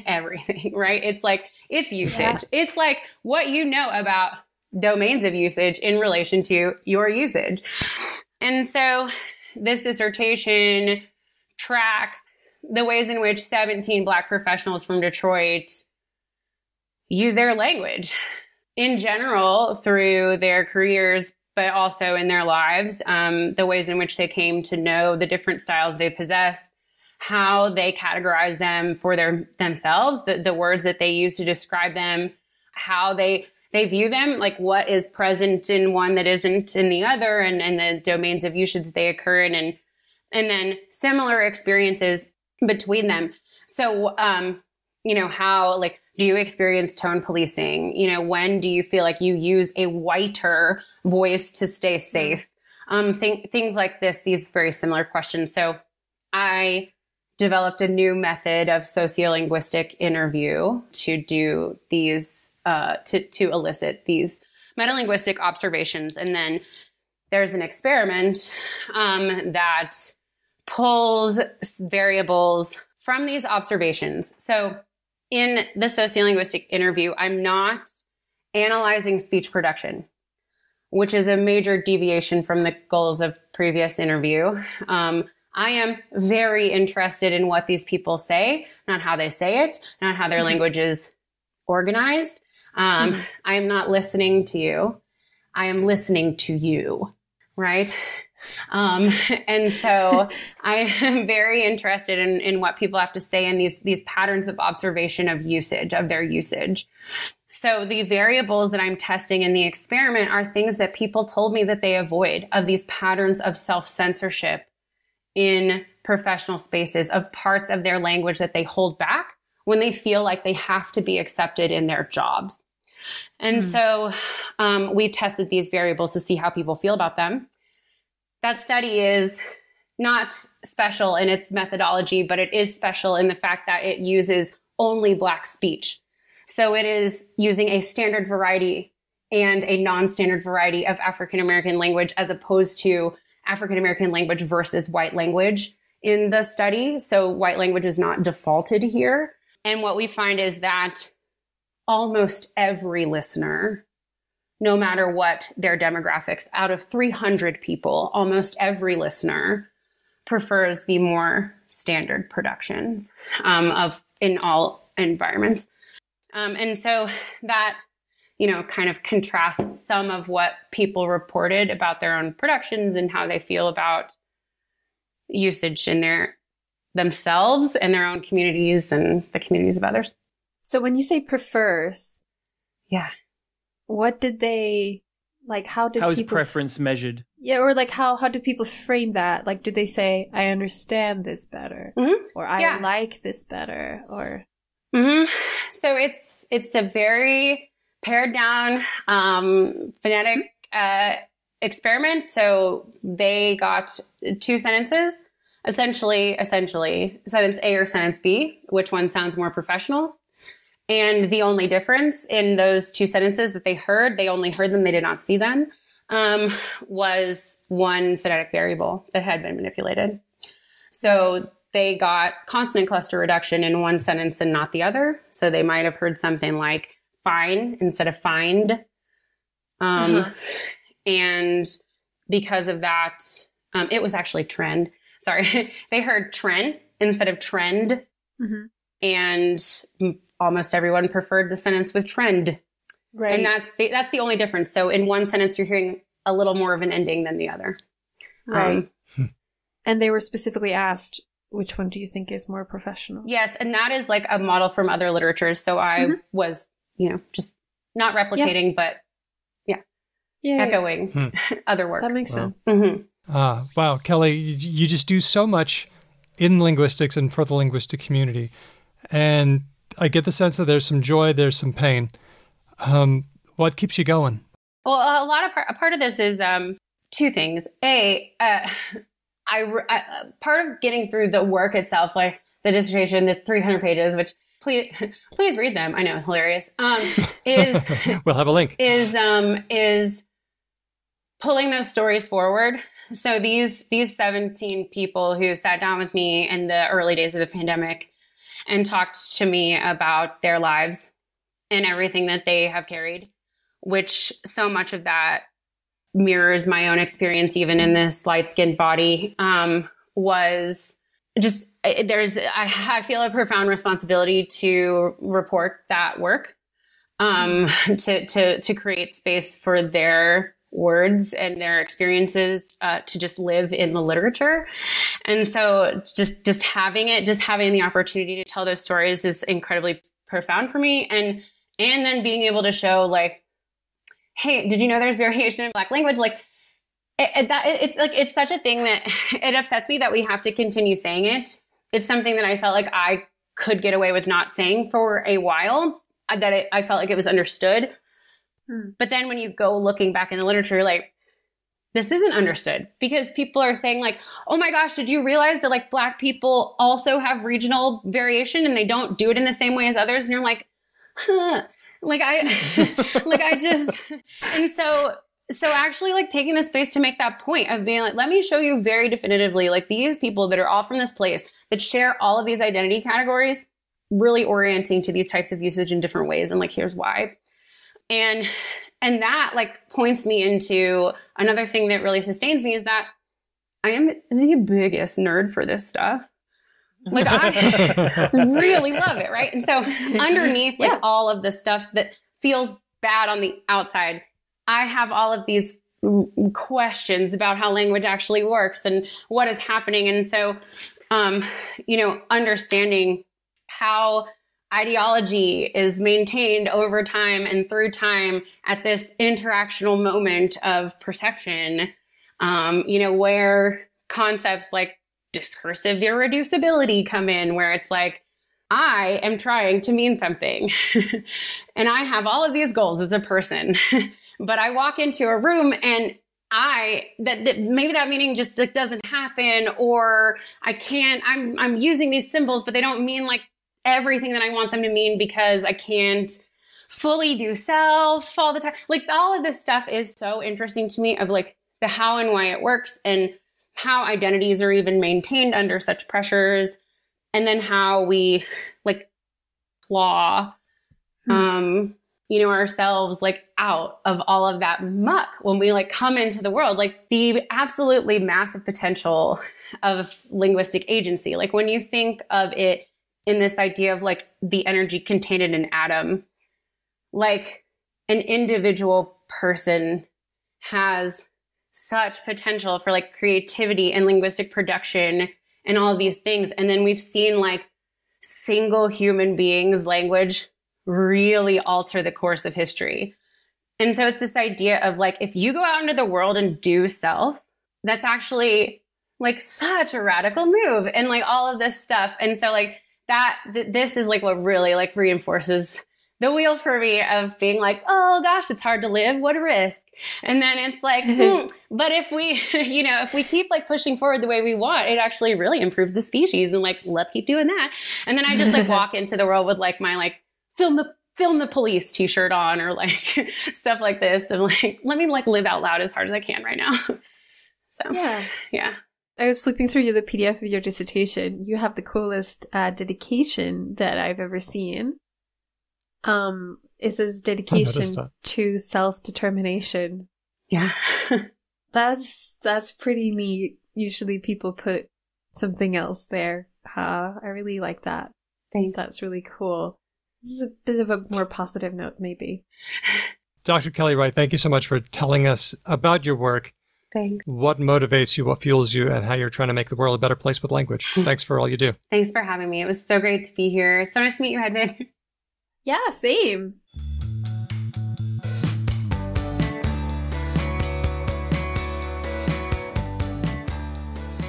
everything, right? It's like, it's usage. Yeah. It's like what you know about domains of usage in relation to your usage. And so this dissertation tracks the ways in which 17 Black professionals from Detroit use their language in general through their careers, but also in their lives, the ways in which they came to know the different styles they possess, how they categorize them for themselves, the words that they use to describe them, how they view them, like what is present in one that isn't in the other, and the domains of usage they occur in, and then similar experiences between them. So, how, like, do you experience tone policing? When do you feel like you use a whiter voice to stay safe? Things like this, these very similar questions. So I developed a new method of sociolinguistic interview to do these, to elicit these metalinguistic observations. And then there's an experiment that pulls variables from these observations. So in the sociolinguistic interview, I'm not analyzing speech production, which is a major deviation from the goals of previous interview. I am very interested in what these people say, not how they say it, not how their language is organized. I am not listening to you. I am listening to you, right? And so I am very interested in what people have to say in these patterns of observation of usage, of their usage. So the variables that I'm testing in the experiment are things that people told me that they avoid, of these patterns of self-censorship in professional spaces, of parts of their language that they hold back when they feel like they have to be accepted in their jobs. And so we tested these variables to see how people feel about them. That study is not special in its methodology, but it is special in the fact that it uses only Black speech. So it is using a standard variety and a non-standard variety of African American language, as opposed to African American language versus white language in the study. So white language is not defaulted here. And what we find is that almost every listener, no matter what their demographics, out of 300 people, almost every listener prefers the more standard productions in all environments. And so that, kind of contrasts some of what people reported about their own productions and how they feel about usage in themselves and their own communities and the communities of others. So when you say prefers, yeah, what did they, how is preference measured? Yeah, or how do people frame that? Do they say, I understand this better, or I like this better, or... So it's a very pared down phonetic experiment. So they got two sentences, essentially sentence A or sentence B, which one sounds more professional. And the only difference in those two sentences that they only heard them, they did not see them, was one phonetic variable that had been manipulated. So they got consonant cluster reduction in one sentence and not the other. So they might have heard something like fine instead of find. And because of that, it was actually trend. Sorry. They heard trend instead of trend. And almost everyone preferred the sentence with trend. Right. And that's the only difference. So in one sentence, you're hearing a little more of an ending than the other. Right. And they were specifically asked, which one do you think is more professional? Yes. And that is a model from other literatures. So I was, just not replicating, but echoing other work. That makes sense. Wow, Kelly, you just do so much in linguistics and for the linguistic community. And I get the sense that there's some joy, there's some pain. What keeps you going? Well, a part of this is two things. Part of getting through the work itself, the dissertation, the 300 pages, which please read them. I know, hilarious. Is we'll have a link. Is pulling those stories forward. So these 17 people who sat down with me in the early days of the pandemic and talked to me about their lives and everything that they have carried, which so much of that mirrors my own experience, even in this light-skinned body, was just, I feel a profound responsibility to report that work, to create space for their words and their experiences, to just live in the literature. And so just having the opportunity to tell those stories is incredibly profound for me. And then being able to show hey, did you know there's variation in Black language? It's such a thing that it upsets me that we have to continue saying it. It's something that I felt like I could get away with not saying for a while, I felt like it was understood. But then when you go looking back in the literature, this isn't understood, because people are saying like, oh my gosh, did you realize that like Black people also have regional variation and they don't do it in the same way as others? And you're like, huh. Like I just, and so actually like taking the space to make that point of being like, let me show you very definitively, like these people that are all from this place that share all of these identity categories, really orienting to these types of usage in different ways. And like, here's why. And that like points me into another thing that really sustains me, is that I am the biggest nerd for this stuff. Like I really love it. Right. And so underneath like all of the stuff that feels bad on the outside, I have all of these questions about how language actually works and what is happening. And so, understanding how ideology is maintained over time and through time at this interactional moment of perception, where concepts like discursive irreducibility come in, where it's like, I am trying to mean something and I have all of these goals as a person, but I walk into a room and maybe that meaning just like doesn't happen, or I'm using these symbols, but they don't mean like everything that I want them to mean because I can't fully do self all the time. Like all of this stuff is so interesting to me, of like the how and why it works, and how identities are even maintained under such pressures. And then how we like claw, ourselves like out of all of that muck when we like come into the world, like the absolutely massive potential of linguistic agency. Like when you think of it in this idea of like the energy contained in an atom, like an individual person has such potential for like creativity and linguistic production and all of these things. And then we've seen like single human beings' language really alter the course of history. And so it's this idea of like, if you go out into the world and do self, that's actually like such a radical move and like all of this stuff. And so like this is like what really like reinforces the wheel for me of being like, oh gosh, it's hard to live. What a risk. And then it's like, but if we, if we keep like pushing forward the way we want, it actually really improves the species. And like, let's keep doing that. And then I just like walk into the world with like my like film the police t-shirt on, or like stuff like this. And like, let me like live out loud as hard as I can right now. So yeah. I was flipping through the PDF of your dissertation. You have the coolest dedication that I've ever seen. It says dedication to self-determination. Yeah. That's pretty neat. Usually people put something else there. I really like that. Thanks. That's really cool. This is a bit of a more positive note, maybe. Dr. Kelly Wright, thank you so much for telling us about your work. Thanks. What motivates you, what fuels you, and how you're trying to make the world a better place with language. Thanks for all you do. Thanks for having me. It was so great to be here. So nice to meet you, Hedvig. Yeah, same.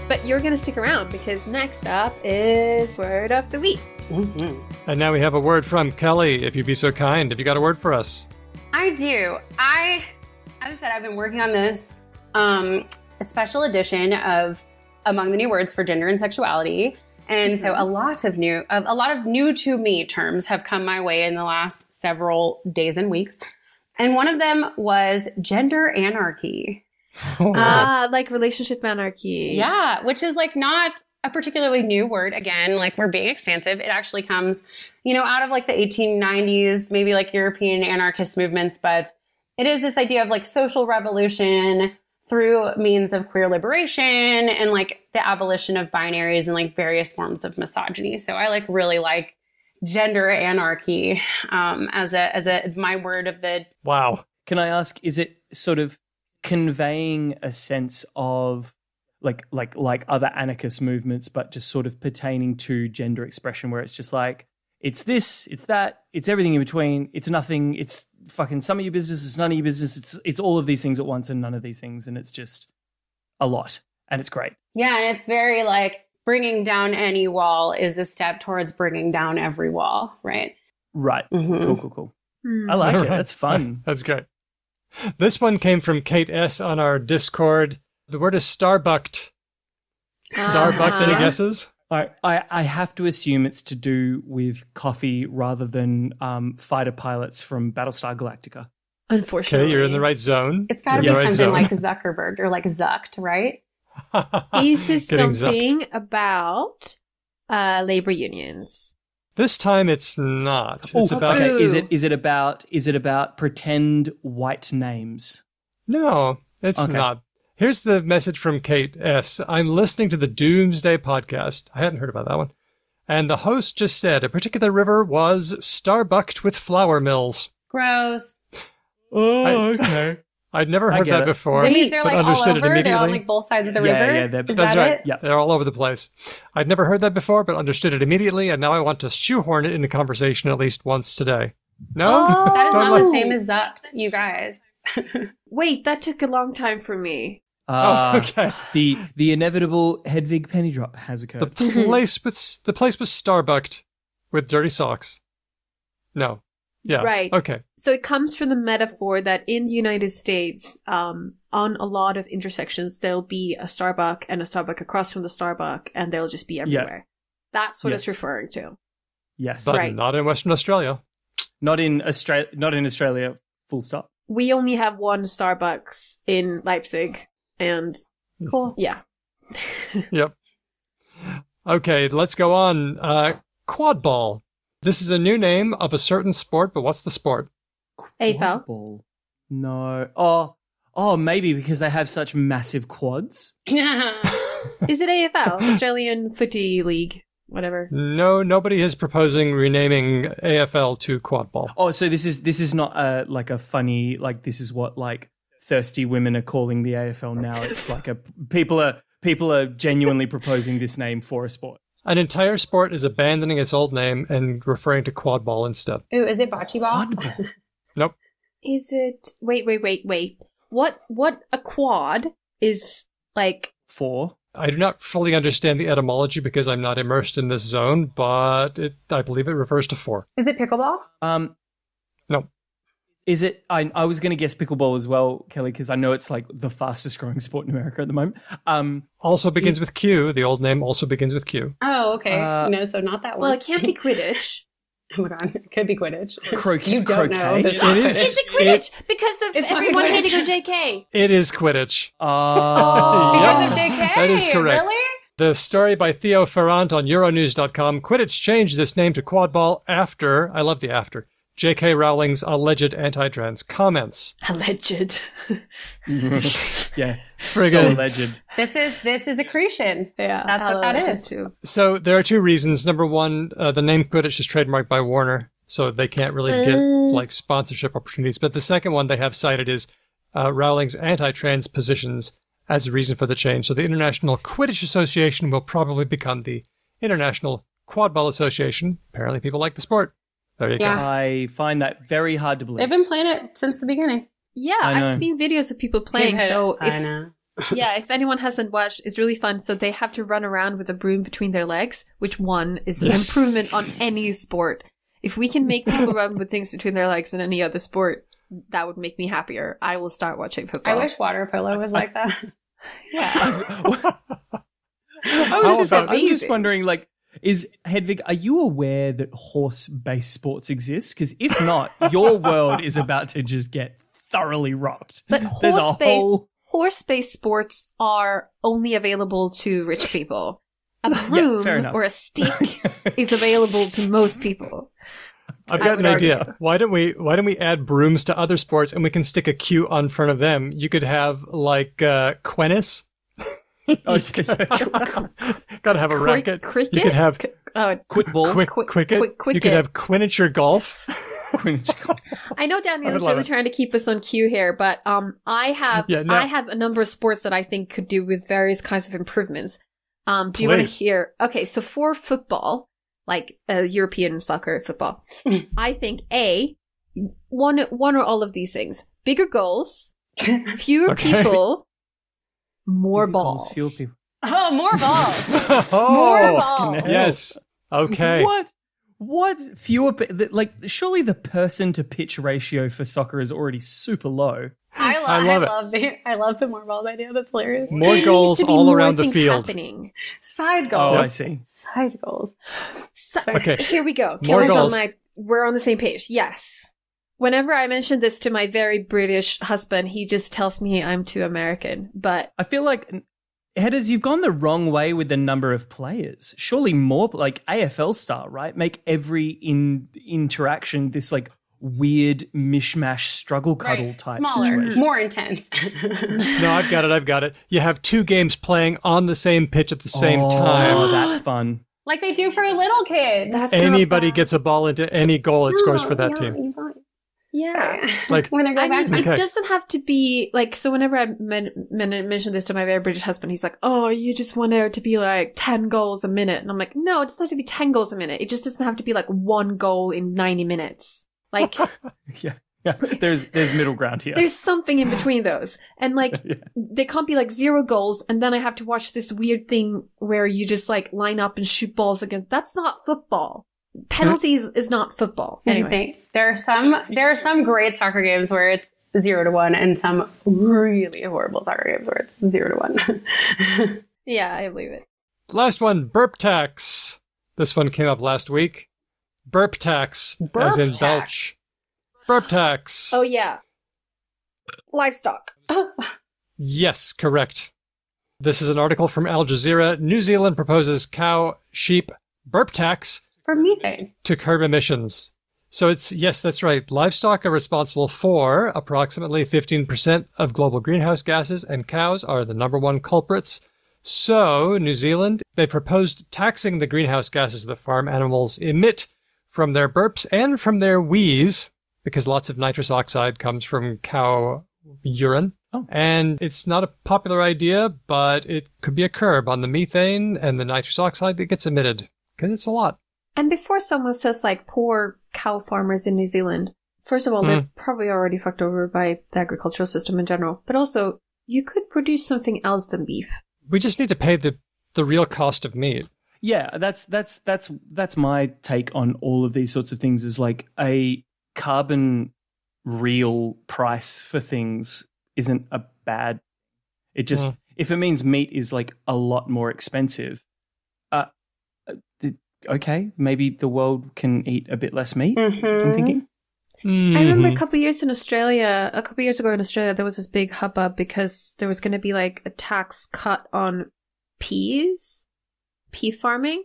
But you're going to stick around because next up is Word of the Week. Mm-hmm. And now we have a word from Kelly, if you'd be so kind. Have you got a word for us? I do. As I said, I've been working on this a special edition of Among the New Words for Gender and Sexuality. And so a lot of new to me terms have come my way in the last several days and weeks. And one of them was gender anarchy. Oh, wow. Like relationship anarchy. Yeah, which is like not a particularly new word. Again, like we're being expansive. It actually comes, out of like the 1890s, maybe like European anarchist movements. But it is this idea of like social revolution through means of queer liberation and like the abolition of binaries and like various forms of misogyny. So I really like gender anarchy as my word of the. Wow. Can I ask, is it sort of conveying a sense of like other anarchist movements, but just sort of pertaining to gender expression, where it's just like, it's this, it's that, it's everything in between, it's nothing, it's fucking some of your business, it's none of your business, it's all of these things at once and none of these things, and it's just a lot, and it's great. Yeah, and it's very like bringing down any wall is a step towards bringing down every wall, right? Right. Mm-hmm. Cool. I like it. That's fun. That's great. This one came from Kate S. on our Discord. The word is starbucked. Starbucked, any guesses? I have to assume it's to do with coffee rather than fighter pilots from Battlestar Galactica. Unfortunately. Okay, you're in the right zone. It's got to be something like Zuckerberg or like Zucked, right? Is this Getting something zucked. about labor unions? This time it's not. It's about Okay, is it about pretend white names? No, it's Okay. not. Here's the message from Kate S. I'm listening to the Doomsday podcast. I hadn't heard about that one. And the host just said a particular river was starbucked with flour mills. Gross. Oh, okay. I'd never heard that before, That means they're but like all understood it over. They're on immediately. like both sides of the Yeah, river. yeah, Is That's that right. it? Yeah. They're all over the place. I'd never heard that before, but understood it immediately, and now I want to shoehorn it into conversation at least once today. No? That is Don't not look- the same as Zucked, you guys. Wait, that took a long time for me. Oh, okay. The inevitable Hedvig penny drop has The occurred. place was starbucked with dirty socks. No. Yeah. Right. Okay. So it comes from the metaphor that in the United States, on a lot of intersections, there'll be a Starbucks and a Starbucks across from the Starbucks, and they'll just be everywhere. That's what it's Yes. referring to. Yes, But Right. not in Western Australia. not in Australia. Not in Australia. Full stop. We only have one Starbucks in Leipzig, and Cool. yeah. Yep. Okay, let's go on. Quad ball. This is a new name of a certain sport, but what's the sport? AFL. Ball. No. Oh, maybe because they have such massive quads. Is it AFL? Australian Footy League, whatever. No, nobody is proposing renaming AFL to quad ball. Oh, so this is not like a funny, like this is what like thirsty women are calling the AFL now. It's like people are genuinely proposing this name for a sport. An entire sport is abandoning its old name and referring to quad ball instead. Ooh, is it bocce ball? Nope. Is it? Wait. What a quad is like? For I do not fully understand the etymology because I'm not immersed in this zone, but I believe it refers to four. Is it pickleball? No. Is it? I was going to guess pickleball as well, Kelly, because I know it's like the fastest growing sport in America at the moment. Also begins with Q. The old name also begins with Q. Oh, okay. No, so not that one. Well, it can't be Quidditch. Oh my god, it could be Quidditch. Croquet. You don't know. croquet. That's not It is. Quidditch. Is it Quidditch? Because of It's everyone fucking hating on Quidditch. JK. It is Quidditch. Because of Yep. JK? That is correct. Really? The story by Theo Ferrant on Euronews.com. Quidditch changed this name to quad ball after, I love the after, J.K. Rowling's alleged anti-trans comments. Alleged. Yeah, so Friggin'. alleged. This is accretion. Yeah, That's what that is. too. So there are two reasons. Number one, the name Quidditch is trademarked by Warner, so they can't really get like sponsorship opportunities. But the second one they have cited is Rowling's anti-trans positions as a reason for the change. So the International Quidditch Association will probably become the International Quad Ball Association. Apparently people like the sport. There you Yeah. go. I find that very hard to believe. They've been playing it since the beginning. Yeah, I know. I've seen videos of people playing. So I if, know. yeah, if anyone hasn't watched, it's really fun. So they have to run around with a broom between their legs, which one is an improvement on any sport. If we can make people run with things between their legs in any other sport, that would make me happier. I will start watching football. I wish water polo was like that. Yeah. I'm just wondering, like, is Hedvig, are you aware that horse-based sports exist? Because if not, your world is about to just get thoroughly rocked. But There's a whole... horse-based sports are only available to rich people. A broom fair enough. or a stick is available to most people. I've I got would an idea. argue. Why don't we add brooms to other sports and we can stick a Q on front of them? You could have like Quennis. Gotta have a racket. Cricket? You could have Quitball. Cricket. Quicket. You could have Quidditch golf. I know Daniel's would love really it. trying to keep us on cue here, but I have Yeah, no. I have a number of sports that I think could do with various kinds of improvements. Do you want to Please. hear? Okay, so for football, like European soccer football, I think one or all of these things: bigger goals, fewer Okay. people, more balls. Fewer people. Oh, more balls. Oh, More balls. yes. Okay. What fewer like surely the person to pitch ratio for soccer is already super low. I love it. I love the more balls idea. That's hilarious. More goals all around the field. Happening. Side goals. Oh, I see. Side goals. Okay. Here we go. More Kelly's goals. We're on the same page. Yes. Whenever I mention this to my very British husband, he just tells me I'm too American. But I feel like, Headers, you've gone the wrong way with the number of players. Surely more, like AFL style, right? Make every interaction this like weird mishmash struggle cuddle type Smaller, situation. more intense. No, I've got it. You have two games playing on the same pitch at the same time. Oh, that's fun. Like they do for little kids. that's Anybody gets a ball into any goal, it scores for that team. yeah. Like, When I go I back mean, to it doesn't have to be like, so whenever I mention this to my very British husband, he's like, oh, you just want there to be like 10 goals a minute. And I'm like, no, it doesn't have to be 10 goals a minute. It just doesn't have to be like one goal in 90 minutes. Like, Yeah. There's middle ground here. there's something in between those. And like, there can't be like 0 goals. And then I have to watch this weird thing where you just like line up and shoot balls against. That's not football. Penalties is not football. Here's the Anyway. thing. There are some great soccer games where it's 0-1 and some really horrible soccer games where it's 0-1. Yeah, I believe it. last one, burp tax. This one came up last week. Burp tax, as in tax. belch. Burp tax. Oh, yeah. Livestock. Yes, correct. This is an article from Al Jazeera. New Zealand proposes cow, sheep, burp tax For methane. to curb emissions. So it's, yes, that's right. Livestock are responsible for approximately 15% of global greenhouse gases, and cows are the number one culprits. So, New Zealand, they proposed taxing the greenhouse gases that farm animals emit from their burps and from their wheeze, because lots of nitrous oxide comes from cow urine. Oh. And it's not a popular idea, but it could be a curb on the methane and the nitrous oxide that gets emitted, because it's a lot. And before someone says, like, poor cow farmers in New Zealand, first of all, they're probably already fucked over by the agricultural system in general. But also, you could produce something else than beef. We just need to pay the real cost of meat. Yeah, that's my take on all of these sorts of things, is like a carbon real price for things isn't a bad. It just, if it means meat is like a lot more expensive, okay, maybe the world can eat a bit less meat. I'm thinking. I remember a couple of years ago in Australia, there was this big hubbub because there was going to be like a tax cut on pea farming.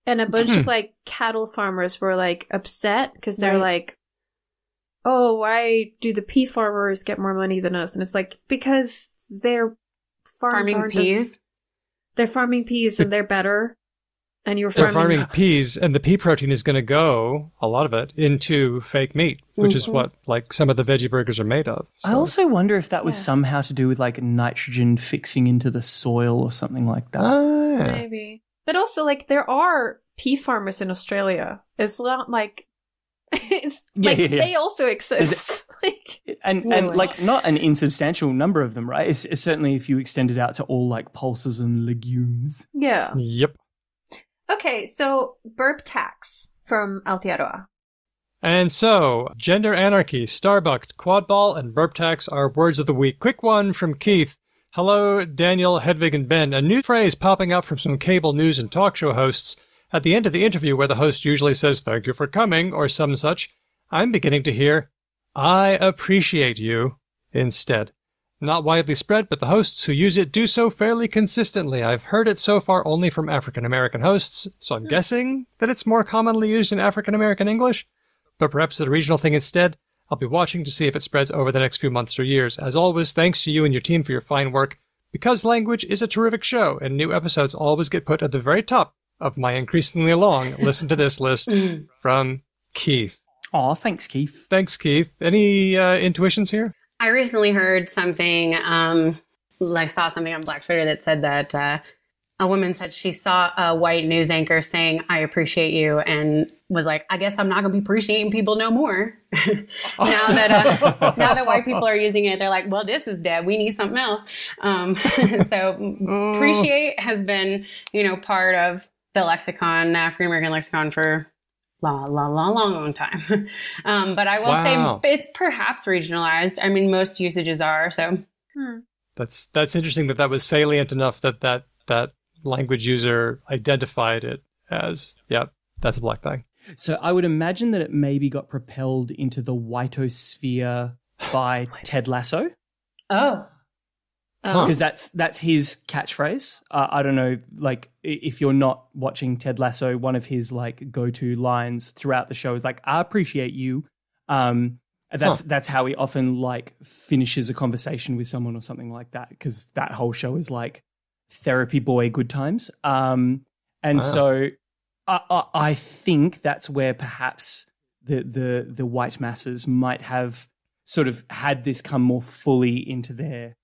And a bunch of like cattle farmers were like upset because they're like, oh, why do the pea farmers get more money than us? And it's like, because their farms Farming aren't peas? they're farming peas and they're better. And you're They're farming, farming peas, and the pea protein is going to go, a lot of it, into fake meat, which is what like some of the veggie burgers are made of. I also wonder if that was somehow to do with like nitrogen fixing into the soil or something like that. maybe. But also, like, there are pea farmers in Australia. It's not like it's like they also exist. And like not an insubstantial number of them, right? It's certainly if you extend it out to all like pulses and legumes. Yeah. Yep. Okay, so burp tax from Aotearoa. And so, gender anarchy, starbucked, quadball, and burp tax are words of the week. Quick one from Keith. Hello, Daniel, Hedvig, and Ben. A new phrase popping up from some cable news and talk show hosts at the end of the interview where the host usually says, "Thank you for coming," or some such. I'm beginning to hear, "I appreciate you," instead. Not widely spread, but the hosts who use it do so fairly consistently. I've heard it so far only from African-American hosts, so I'm guessing that it's more commonly used in African-American English, but perhaps it's a regional thing instead. I'll be watching to see if it spreads over the next few months or years. As always, thanks to you and your team for your fine work. Because Language is a terrific show, and new episodes always get put at the very top of my increasingly long listen to this list from Keith. Aw, thanks, Keith. Thanks, Keith. Any intuitions here? I recently heard something, I saw something on Black Twitter that said that a woman said she saw a white news anchor saying, "I appreciate you," and was like, I guess I'm not going to be appreciating people no more. now that white people are using it, they're like, well, this is dead. We need something else. So appreciate has been, part of the lexicon, African American lexicon for long time. But I will say it's perhaps regionalized. I mean, most usages are, so. That's interesting that was salient enough that language user identified it as, that's a black thing. So I would imagine that it maybe got propelled into the whitosphere by Ted Lasso. Oh. Because that's his catchphrase. I don't know, like, if you're not watching Ted Lasso, one of his like go-to lines throughout the show is like, "I appreciate you." That's how he often like finishes a conversation with someone or something like that. Because that whole show is like therapy boy good times. So I think that's where perhaps the white masses might have sort of had this come more fully into their.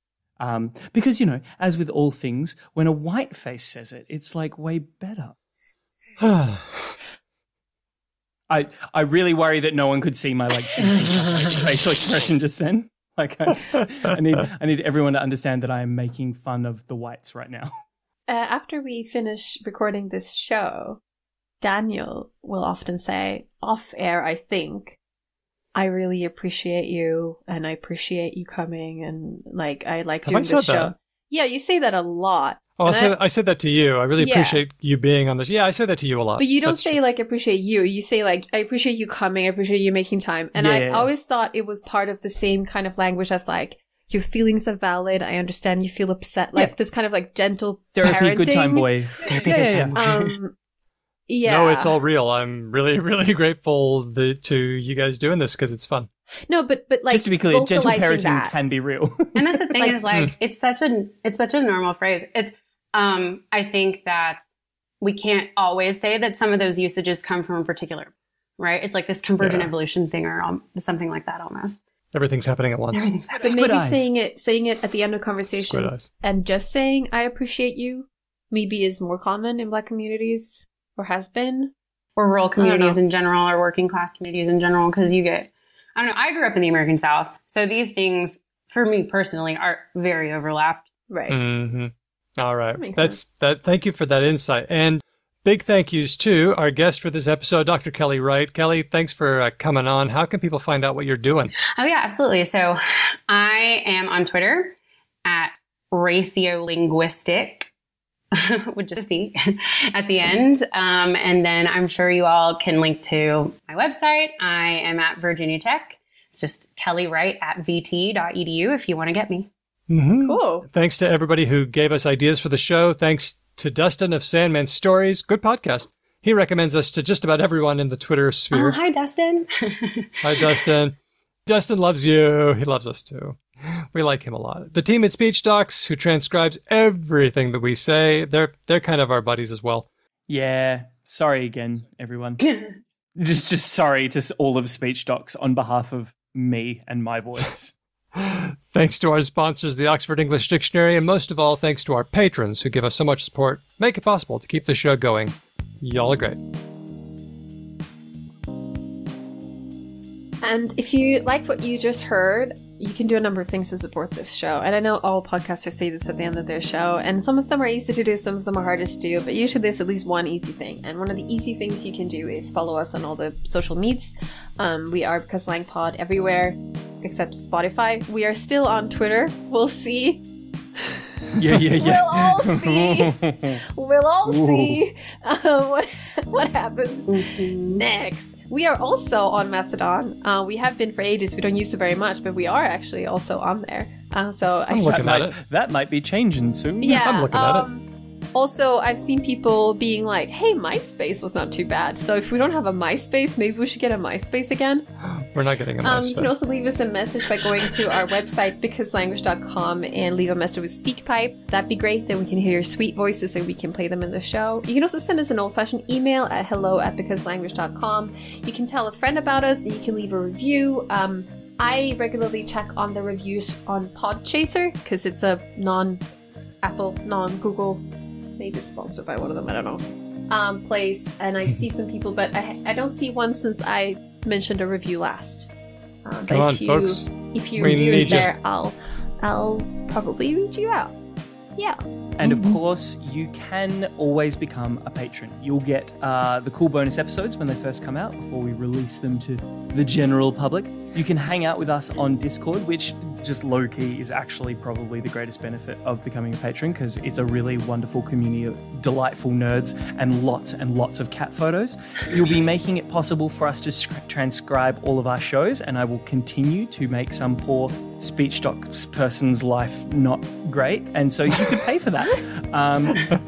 Because, you know, as with all things, when a white face says it, it's like way better. I really worry that no one could see my like facial expression just then. Like I need everyone to understand that I am making fun of the whites right now. After we finish recording this show, Daniel will often say, off air, I think, "I really appreciate you, and I appreciate you coming, and like I like doing this show." That? Yeah, you say that a lot. Oh, I said that to you. I really appreciate you being on this. Yeah, I say that to you a lot. But you don't say like appreciate you. You say like I appreciate you coming. I appreciate you making time. And I always thought it was part of the same kind of language as like your feelings are valid. I understand you feel upset. Like this kind of like gentle therapy, parenting. good time boy. Therapy, good time. Yeah. No, it's all real. I'm really, really grateful to you guys doing this because it's fun. No, but like just to be clear, gentle parenting can be real. And that's the thing is like it's such a normal phrase. It's I think that we can't always say that some of those usages come from a particular, right? It's like this convergent evolution thing or something like that almost. Everything's happening at once. But maybe saying it at the end of conversations and just saying "I appreciate you" maybe is more common in Black communities. Or has been. Or rural communities in general, or working class communities in general, because you get, I don't know, I grew up in the American South, so these things, for me personally, are very overlapped. Right. Mm-hmm. All right. Thank you for that insight. And big thank yous to our guest for this episode, Dr. Kelly Wright. Kelly, thanks for coming on. How can people find out what you're doing? Oh, yeah, absolutely. So I am on Twitter at Ratiolinguistic. With just a C at the end. And then I'm sure you all can link to my website. I am at Virginia Tech. It's just Kelly Wright at vt.edu if you want to get me. Mm-hmm. Cool. Thanks to everybody who gave us ideas for the show. Thanks to Dustin of Sandman Stories. Good podcast. He recommends us to just about everyone in the Twitter sphere. Oh, hi, Dustin. Hi, Dustin. Dustin loves you. He loves us too. We like him a lot. The team at Speech Docs, who transcribes everything that we say, they're kind of our buddies as well. Yeah. Sorry again, everyone. just sorry to all of Speech Docs on behalf of me and my voice. Thanks to our sponsors, the Oxford English Dictionary, and most of all, thanks to our patrons who give us so much support, make it possible to keep the show going. Y'all are great. And if you liked what you just heard, you can do a number of things to support this show. And I know all podcasters say this at the end of their show, and some of them are easy to do, some of them are harder to do, but usually there's at least one easy thing. And one of the easy things you can do is follow us on all the social medias. We are Because Lang Pod everywhere except Spotify. We are still on Twitter. We'll see. Yeah. We'll all see what happens next. We are also on Mastodon. We have been for ages. We don't use it very much, but we are actually also on there. That might be changing soon. Yeah, I'm looking at it. Also, I've seen people being like, hey, MySpace was not too bad. So if we don't have a MySpace, maybe we should get a MySpace again. We're not getting a MySpace. You can also leave us a message by going to our website, becauselanguage.com, and leave a message with SpeakPipe. That'd be great. Then we can hear your sweet voices and we can play them in the show. You can also send us an old-fashioned email at hello@becauselanguage.com. You can tell a friend about us, and you can leave a review. I regularly check on the reviews on Podchaser, because it's a non-Apple, non-Google, maybe sponsored by one of them, I don't know, place, and I see some people, but I don't see one since I mentioned a review last. Come on, folks. If you review is there, I'll probably read you out. Yeah. And of course, you can always become a patron. You'll get the cool bonus episodes when they first come out before we release them to the general public. You can hang out with us on Discord, which just low-key is actually probably the greatest benefit of becoming a patron, because it's a really wonderful community of delightful nerds and lots of cat photos. You'll be making it possible for us to transcribe all of our shows, and I will continue to make some poor speech doc person's life not great, and so you could pay for that.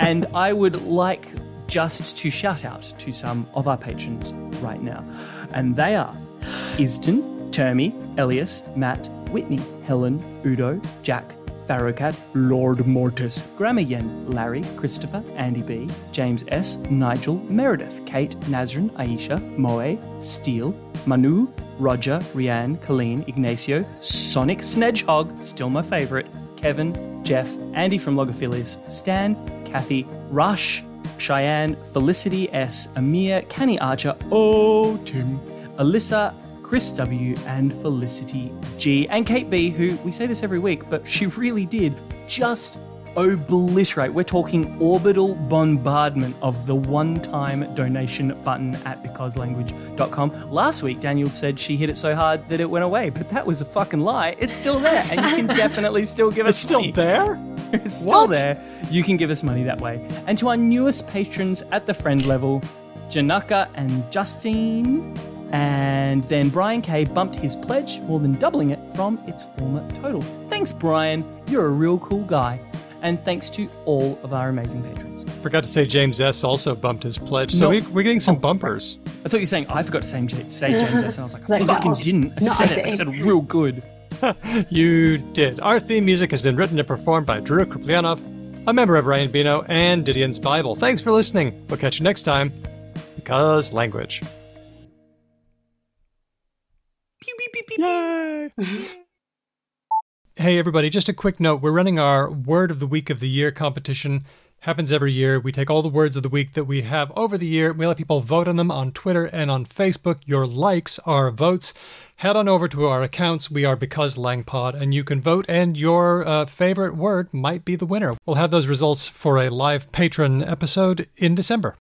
And I would like just to shout out to some of our patrons right now, and they are Iston, Termy, Elias, Matt, Whitney, Helen, Udo, Jack, Farrowcat, Lord Mortis, Grammar Yen, Larry, Christopher, Andy B, James S, Nigel, Meredith, Kate, Nazrin, Aisha, Moe, Steele, Manu, Roger, Rianne, Colleen, Ignacio, Sonic Snedgehog, still my favourite, Kevin, Jeff, Andy from Logophilius, Stan, Kathy, Rush, Cheyenne, Felicity S, Amir, Canny Archer, Tim, Alyssa, Chris W, and Felicity G, and Kate B, who, we say this every week, but she really did just obliterate. We're talking orbital bombardment of the one-time donation button at becauselanguage.com. Last week, Daniel said she hit it so hard that it went away, but that was a fucking lie. It's still there, and you can definitely still give us money. It's still there? It's still there. You can give us money that way. And to our newest patrons at the friend level, Janaka and Justine, and then Brian K bumped his pledge, more than doubling it from its former total. Thanks, Brian. You're a real cool guy. And thanks to all of our amazing patrons. Forgot to say James S. also bumped his pledge, so we're getting some bumpers. I thought you were saying I forgot to say James S. And I was like, I fucking didn't. I said it. I said it real good. You did. Our theme music has been written and performed by Drew Kriplianov, a member of Ryan Bino and Didion's Bible. Thanks for listening. We'll catch you next time. Because language. Pew, pew, pew, pew, Yay! Hey everybody, just a quick note. We're running our Word of the Week of the Year competition. Happens every year. We take all the words of the week that we have over the year. We let people vote on them on Twitter and on Facebook. Your likes are votes. Head on over to our accounts. We are Because Lang Pod, and you can vote, and your favorite word might be the winner. We'll have those results for a live patron episode in December.